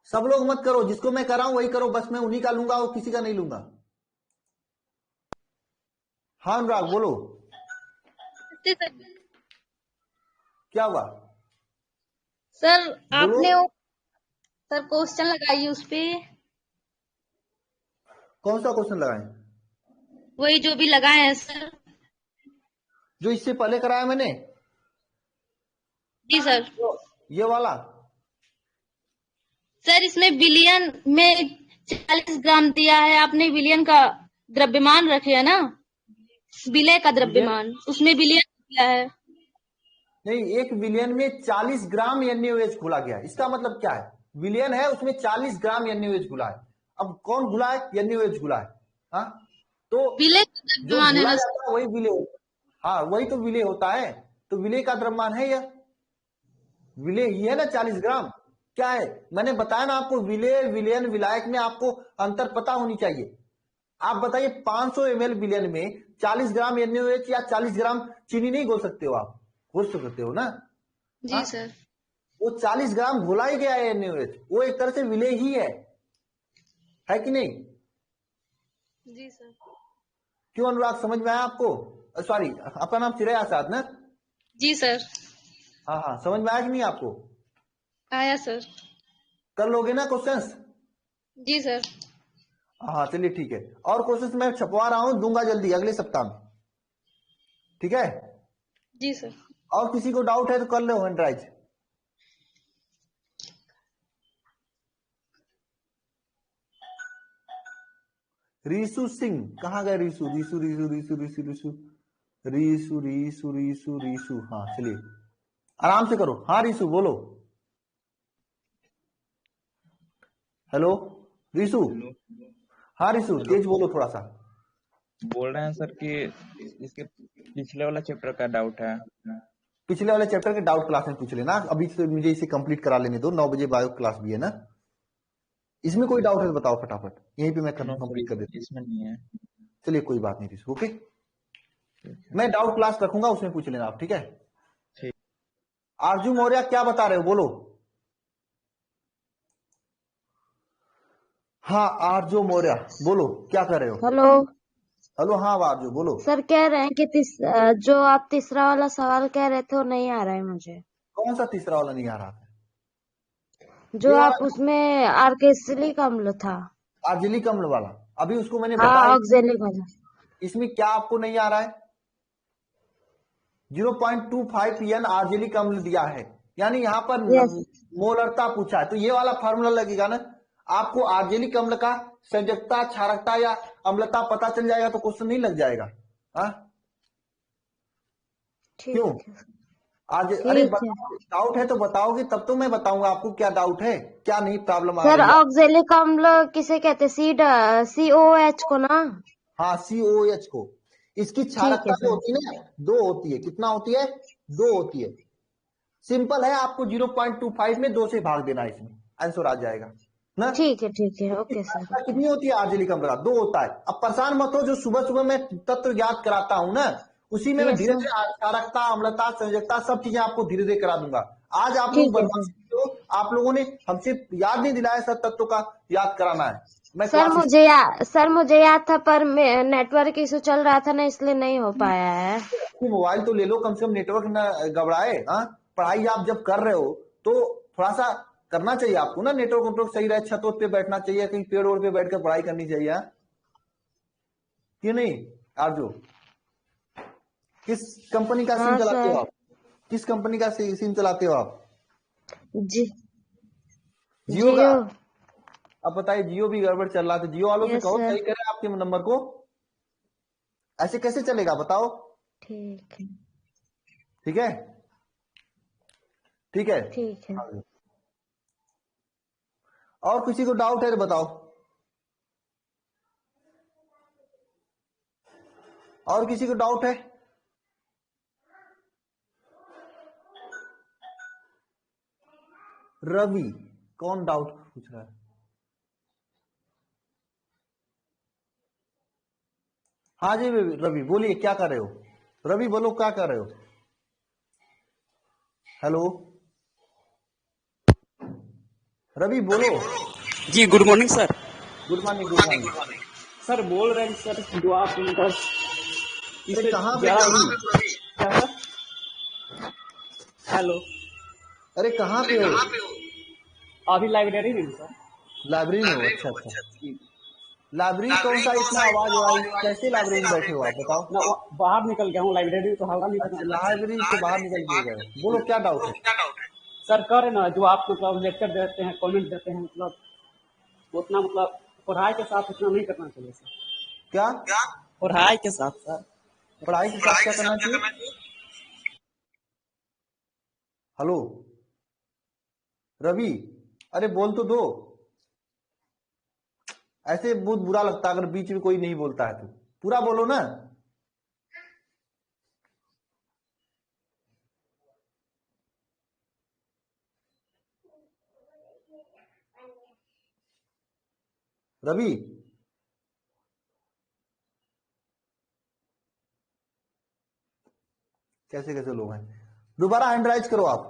सब लोग मत करो, जिसको मैं कर रहा हूं वही करो, बस मैं उन्हीं का लूंगा और किसी का नहीं लूंगा। हाँ अनुराग बोलो, क्या हुआ? सर बोलो। आपने वो सर क्वेश्चन लगाइए उस पे, कौन सा क्वेश्चन लगाएं? वही जो भी लगाए हैं सर। जो इससे पहले कराया मैंने, जी सर। ये वाला? सर इसमें बिलियन में 40 ग्राम दिया है, आपने बिलियन का द्रव्यमान रखे है ना, विलय का द्रव्यमान, उसमें बिलियन दिया है। नहीं, 1 बिलियन में 40 ग्राम NaOH घुला गया, इसका मतलब क्या है, बिलियन है उसमें 40 ग्राम NaOH घुला है। अब कौन घुला है, NaOH घुला है, हाँ, तो विलय का जो द्रव्यमान है घुला ना सर। जाता है वही विलय होता है, हाँ वही तो विलय होता है, तो विलय का द्रव्यमान है यह, विलय ही है ना 40 ग्राम। क्या है, मैंने बताया ना आपको, विलय विलयन विलायक में आपको अंतर पता होनी चाहिए। आप बताइए 500 ml विलयन में 40 ग्राम NaOH या 40 ग्राम चीनी नहीं घोल सकते हो, आप घोल सकते हो ना? जी हाँ? सर। वो 40 ग्राम घुला ही गया है NaOH, वो एक तरह से विलय ही है कि नहीं? जी सर। क्यों अनुराग, समझ में आया आपको? सॉरी, आपका नाम चिरैया आसाद ना? जी सर। हाँ हाँ, समझ में आया कि नहीं आपको? आया सर। कर लोगे ना क्वेश्चंस? जी सर। हाँ चलिए ठीक है, और क्वेश्चंस मैं छपवा रहा हूं, दूंगा जल्दी अगले सप्ताह में, ठीक है? जी सर। और किसी को डाउट है तो कर लो हैंड राइज। रीशु सिंह, कहाँ गए रीशु? रीशु रीशु रीशु रीशु रीशु रीशु रीशु रीशु रीशु। हाँ चलिए आराम से करो। हाँ रीशु बोलो। हेलो रीशु। हेलो। हाँ रीशु हेलो। तेज बोलो थोड़ा सा। बोल रहे हैं सर कि इसके पिछले वाला चैप्टर का डाउट है। पिछले वाले चैप्टर के डाउट क्लास में पूछ लेना, अभी से मुझे इसे कंप्लीट करा लेने दो, 9 बजे बायो क्लास भी है ना। इसमें कोई डाउट है तो बताओ फटाफट, यहीं पे मैं नो कंप्लीट कर सर, देता हूँ। इसमें नहीं है। चलिए कोई बात नहीं रीशु, ओके। ठीक है। मैं डाउट क्लास रखूंगा, उसमें पूछ लेना आप, ठीक है। ठीक। आरजू मौर्य क्या बता रहे हो, बोलो। हाँ आरजू मौर्य बोलो, क्या कर रहे हो? हेलो हेलो हाँ आरजू बोलो। सर, कह रहे हैं कि जो आप तीसरा वाला सवाल कह रहे थे वो नहीं आ रहा है मुझे। कौन सा तीसरा वाला नहीं आ रहा था? जो ये आप वाला उसमें आर्केसिलिक अम्ल था। आर्जेलिक अम्ल वाला, अभी उसको मैंने हाँ, बताया। ऑक्जेलिक वाला। इसमें क्या आपको नहीं आ रहा है? 0.25 pn आर्जेलिक अम्ल दिया है, यानी यहाँ पर यस। मोलरता पूछा है, तो ये वाला फार्मूला लगेगा ना। आपको आर्जेलिक अम्ल का संयोजकता, क्षारकता या अम्लता पता चल जाएगा तो क्वेश्चन नहीं लग जाएगा। हाँ क्यों? ठीक है। आज अरे ठीक है बताओ, डाउट है तो बताओगे तब तो मैं बताऊंगा आपको क्या डाउट है, क्या नहीं प्रॉब्लम आ सर, रही है। ऑक्जेलिक अम्ल किसे कहते हैं? COH को ना? हाँ COH को। इसकी ठीक क्षारकता है जो सर। होती है ना, 2 होती है। कितना होती है? 2 होती है। सिंपल है, आपको 0.25 में 2 से भाग देना है, इसमें आंसर आ जाएगा ना। ठीक है, इसकी ओके सर, क्षारकता ओके। कितनी होती है आर्जेलिक अम्ल का? 2 होता है। अब परेशान मत हो, जो सुबह सुबह मैं तत्व याद कराता हूं ना, उसी में मैं यस धीरे सर। धीरे क्षारकता, अम्लता, संयोजकता सब चीजें आपको धीरे धीरे करा दूंगा। आज आप लोग ठीक है बदमाश सर। हो, आप लोगों ने हमसे याद नहीं दिलाया, सब तत्व का याद कराना है। मैं सर क्लास मुझे याद था, पर नेटवर्क इशू चल रहा था ना, इसलिए नहीं हो पाया है। मोबाइल तो ले लो, कम से कम नेटवर्क ना गड़बड़ाए। हाँ पढ़ाई आप जब कर रहे हो तो थोड़ा सा करना चाहिए आपको ना, नेटवर्क नेटवर्क सही रहे, छतों पे बैठना चाहिए, कहीं पेड़ ओड़ पे बैठ कर पढ़ाई करनी चाहिए। हाँ क्यों नहीं आरजू? किस कंपनी का सिम हाँ चलाते हो सर। आप? किस कंपनी का सिम चलाते हो आप? जी। जियो का? जियो। अब बताइए, जियो भी गड़बड़ चल रहा था, जियो वालों से यस कहो सर। सही करें आपके नंबर को। ऐसे कैसे चलेगा बताओ? ठीक है। ठीक है ठीक है। ठीक है। और किसी को डाउट है तो बताओ। और किसी को डाउट है? रवि कौन डाउट पूछ रहा है? हाँ जी रवि बोलिए, क्या कर रहे हो? रवि बोलो क्या कर रहे हो? हेलो रवि बोलो। जी good morning sir. Good morning good morning. Sir बोल रहे हैं सर, जो आप मतलब अरे इसे कहाँ पे ग्यारह रवि? क्या सर? हेलो। अरे कहाँ पे हो? अभी लाइब्रेरी में हूँ सर। लाइब्रेरी में हो? अच्छा अच्छा। जी। लाइब्रेरी कौन सा, इतना आवाज आ रही है, कैसे लाइब्रेरी में बैठे हो आप बताओ? मैं बाहर निकल गया हूँ, लाइब्रेरी तो हवा नहीं अच्छा करना। लाइब्रेरी से बाहर निकल के गए, बोलो क्या डाउट है? सर कह रहे ना, जो आप मतलब लेक्चर देते हैं, कमेंट देते हैं, मतलब उतना मतलब पढ़ाई के साथ उतना नहीं करना चाहिए सर। क्या? पढ़ाई के साथ सर। पढ़ाई के साथ क्या करना चाहिए? हेलो रवि, अरे बोल तो दो। ऐसे बहुत बुरा लगता है अगर बीच में कोई नहीं बोलता है तो पूरा बोलो ना। रवि कैसे कैसे लोग हैं। दोबारा हैंड राइज करो आप।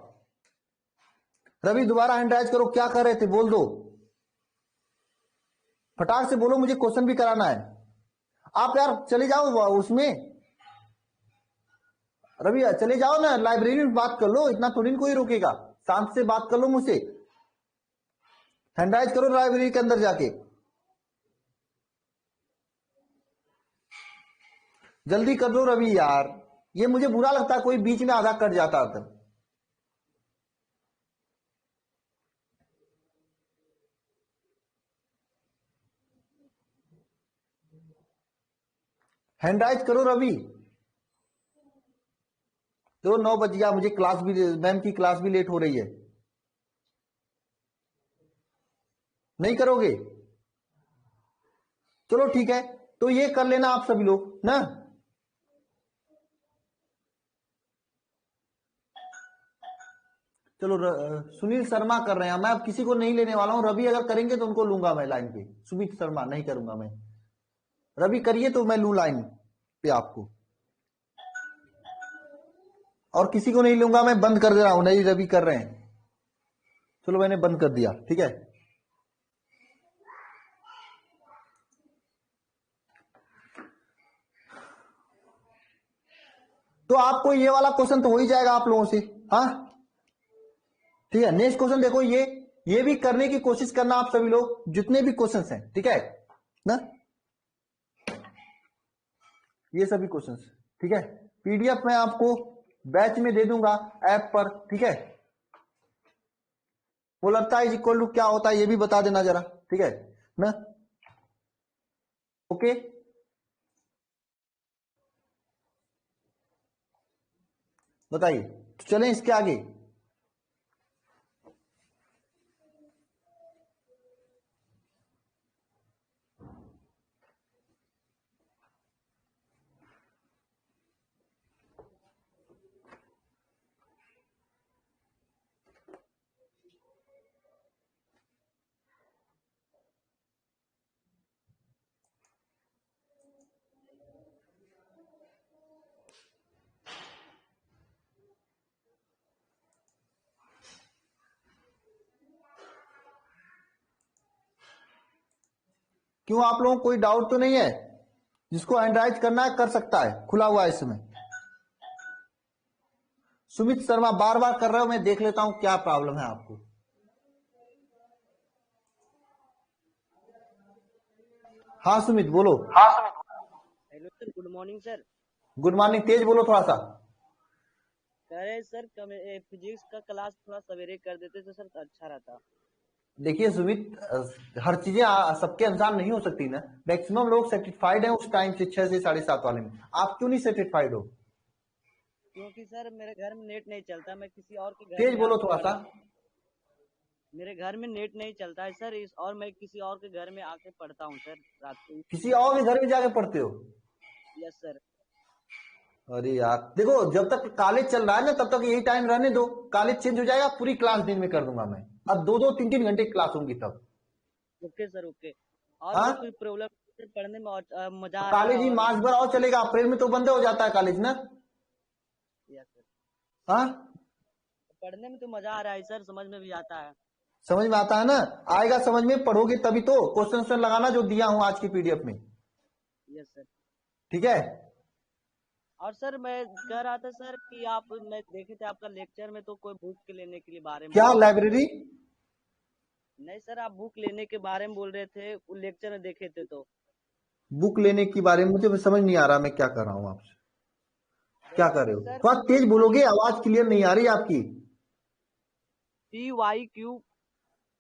रवि दोबारा हैंड राइज करो, क्या कर रहे थे बोल दो, फटाक से बोलो, मुझे क्वेश्चन भी कराना है। आप यार चले जाओ उसमें, रवि चले जाओ ना लाइब्रेरी में, बात कर लो, इतना थोड़ी ना कोई रोकेगा, शांत से बात कर लो मुझसे। हैंड राइज करो लाइब्रेरी के अंदर जाके, जल्दी कर दो रवि यार, ये मुझे बुरा लगता है कोई बीच में आधा कट जाता था। हैंड राइज करो रवि। तो 9 बज गया, मुझे क्लास भी, मैम की क्लास भी लेट हो रही है। नहीं करोगे? चलो ठीक है, तो ये कर लेना आप सभी लोग ना। चलो सुनील शर्मा कर रहे हैं, मैं अब किसी को नहीं लेने वाला हूं। रवि अगर करेंगे तो उनको लूंगा मैं लाइन पे। सुमित शर्मा नहीं करूंगा मैं। रवि करिए तो मैं लूं लाइन पे आपको, और किसी को नहीं लूंगा मैं। बंद कर दे रहा हूं। नहीं रवि कर रहे हैं, चलो मैंने बंद कर दिया, ठीक है। तो आपको ये वाला क्वेश्चन तो हो ही जाएगा आप लोगों से, हाँ ठीक है। नेक्स्ट क्वेश्चन देखो, ये भी करने की कोशिश करना आप सभी लोग, जितने भी क्वेश्चंस हैं, ठीक है ना। ये सभी क्वेश्चंस, ठीक है। पीडीएफ मैं आपको बैच में दे दूंगा ऐप पर, ठीक है। पोलरता इज इक्वल टू क्या होता है ये भी बता देना जरा, ठीक है ना। ओके, बताइए। तो चलें इसके आगे। क्यों, आप लोगों को कोई डाउट तो नहीं है? जिसको हैंडराइज करना है कर सकता है, खुला हुआ है इस समय। सुमित शर्मा बार बार कर रहे हो, मैं देख लेता हूं क्या प्रॉब्लम है आपको। हाँ सुमित बोलो। Hello sir, good morning sir. Good morning, तेज बोलो थोड़ा सा। कह रहे सर फिजिक्स का क्लास थोड़ा सवेरे कर देते तो सर अच्छा रहता। देखिए सुमित, हर चीजें सबके अनुसार नहीं हो सकती ना। मैक्सिमम लोग सेटिस्फाइड हैं उस टाइम से 6 से 7:30 वाले में। आप क्यों नहीं सेटिस्फाइड हो? क्योंकि सर मेरे घर में नेट नहीं चलता, मैं किसी और के घर तेज में बोलो आके थोड़ा सा। मेरे घर में नेट नहीं चलता है सर, और मैं किसी और के घर में आके पढ़ता हूँ सर रात को। किसी और के घर में जाके पढ़ते हो? Yes sir. अरे यार देखो, जब तक कॉलेज चल रहा है ना तब तक यही टाइम रहने दो। कॉलेज चेंज हो जाएगा, पूरी क्लास दिन में कर दूंगा मैं। अब 2-2, 3-3 घंटे की क्लास होंगी तब। Okay sir, okay. और हाँ, सर कोई प्रॉब्लम पढ़ने में और मजा आ कॉलेज रहा ही और मार्च भर और चलेगा, अप्रैल में तो बंद हो जाता है कॉलेज ना। यस सर, हाँ, पढ़ने में तो मजा आ रहा है सर, समझ में भी आता है। समझ में आता है ना। आएगा समझ में, पढ़ोगे तभी तो। क्वेश्चन लगाना जो दिया हूं आज की पीडीएफ में, यस सर। ठीक है। और सर मैं कह रहा था सर कि मैं देखे थे आपका लेक्चर में तो कोई बुक लेने के लिए बारे में क्या बोल रहे थे। लाइब्रेरी? नहीं सर, आप बुक लेने के बारे में बोल रहे थे, वो लेक्चर में देखे थे तो। बुक लेने के बारे में मुझे समझ नहीं आ रहा मैं क्या कर रहा हूँ आपसे। क्या कर रहे हो? सर थोड़ा तेज बोलोगे, आवाज क्लियर नहीं आ रही आपकी। PYQ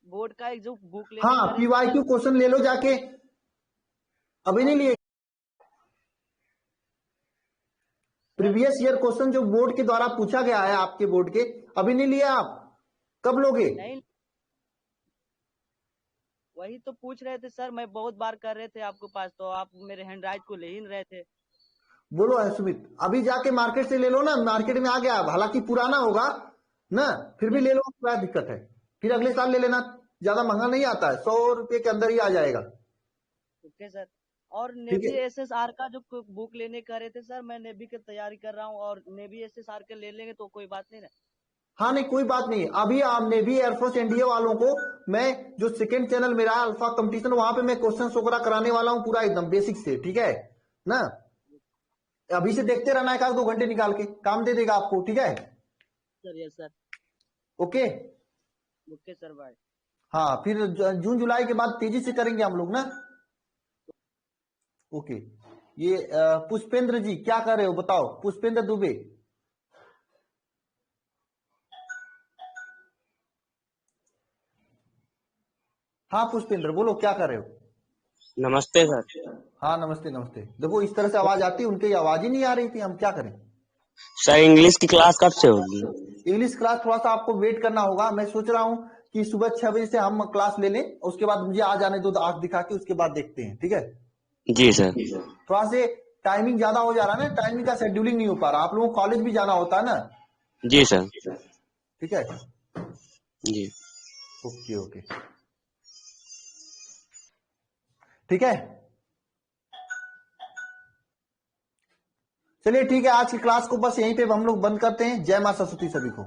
बोर्ड का एक जो बुक लेने हाँ, का पीवाईक्यू क्वेश्चन ले लो जाके। अभी नहीं लिए? प्रीवियस ईयर क्वेश्चन जो बोर्ड के द्वारा पूछा गया है, आपके बोर्ड के, अभी नहीं लिए आप? कब लोगे? नहीं, वही तो पूछ रहे थे सर, मैं बहुत बार कर रहे थे आपके पास, तो आप मेरे हैंड राइट को ले ही नहीं रहे थे। बोलो है सुमित, अभी जाके मार्केट से ले लो ना। मार्केट में आ गया, हालांकि पुराना होगा ना, फिर भी ले लो, क्या दिक्कत है। फिर अगले साल ले लेना, ज्यादा महंगा नहीं आता है, 100 रुपये के अंदर ही आ जाएगा। Okay sir. और ठीक नेवी है। SSR का जो बुक लेने कह रहे थे सर, मैं नेवी की तैयारी कर रहा हूँ, और नेवी SSR के ले लेंगे तो कोई बात नहीं ना। हाँ नहीं, कोई बात नहीं। अभी आपने भी एयरफोर्स एनडीए वालों को मैं, जो सेकंड चैनल मेरा अल्फा कंपटीशन, वहां पे मैं क्वेश्चन वगैरह कराने वाला हूँ पूरा एकदम बेसिक से, ठीक है ना। अभी से देखते रहना, 1-2 घंटे निकाल के, काम दे देगा आपको, ठीक है। Sir yes sir. Okay. Okay sir, bye. हाँ, फिर जून जुलाई के बाद तेजी से करेंगे हम लोग ना। ओके। ये पुष्पेंद्र जी क्या कर रहे हो बताओ, पुष्पेंद्र दुबे। हाँ पुष्पेंद्र बोलो, क्या कर रहे हो? नमस्ते सर। हाँ नमस्ते नमस्ते। देखो इस तरह से आवाज आती है, उनकी आवाज ही नहीं आ रही थी, हम क्या करें। सर इंग्लिश की क्लास कब से होगी? इंग्लिश क्लास थोड़ा सा आपको वेट करना होगा। मैं सोच रहा हूँ कि सुबह 6 बजे से हम क्लास ले लें, उसके बाद मुझे आ जाने दो आंख दिखा के, उसके बाद देखते हैं, ठीक है। जी सर। थोड़ा से टाइमिंग ज्यादा हो जा रहा है ना, टाइमिंग का शेड्यूलिंग नहीं हो पा रहा। आप लोगों को कॉलेज भी जाना होता है ना। जी सर। ठीक है। जी ओके ओके ठीक है। चलिए ठीक है, आज की क्लास को बस यहीं पे हम लोग बंद करते हैं। जय मां सरस्वती सभी को।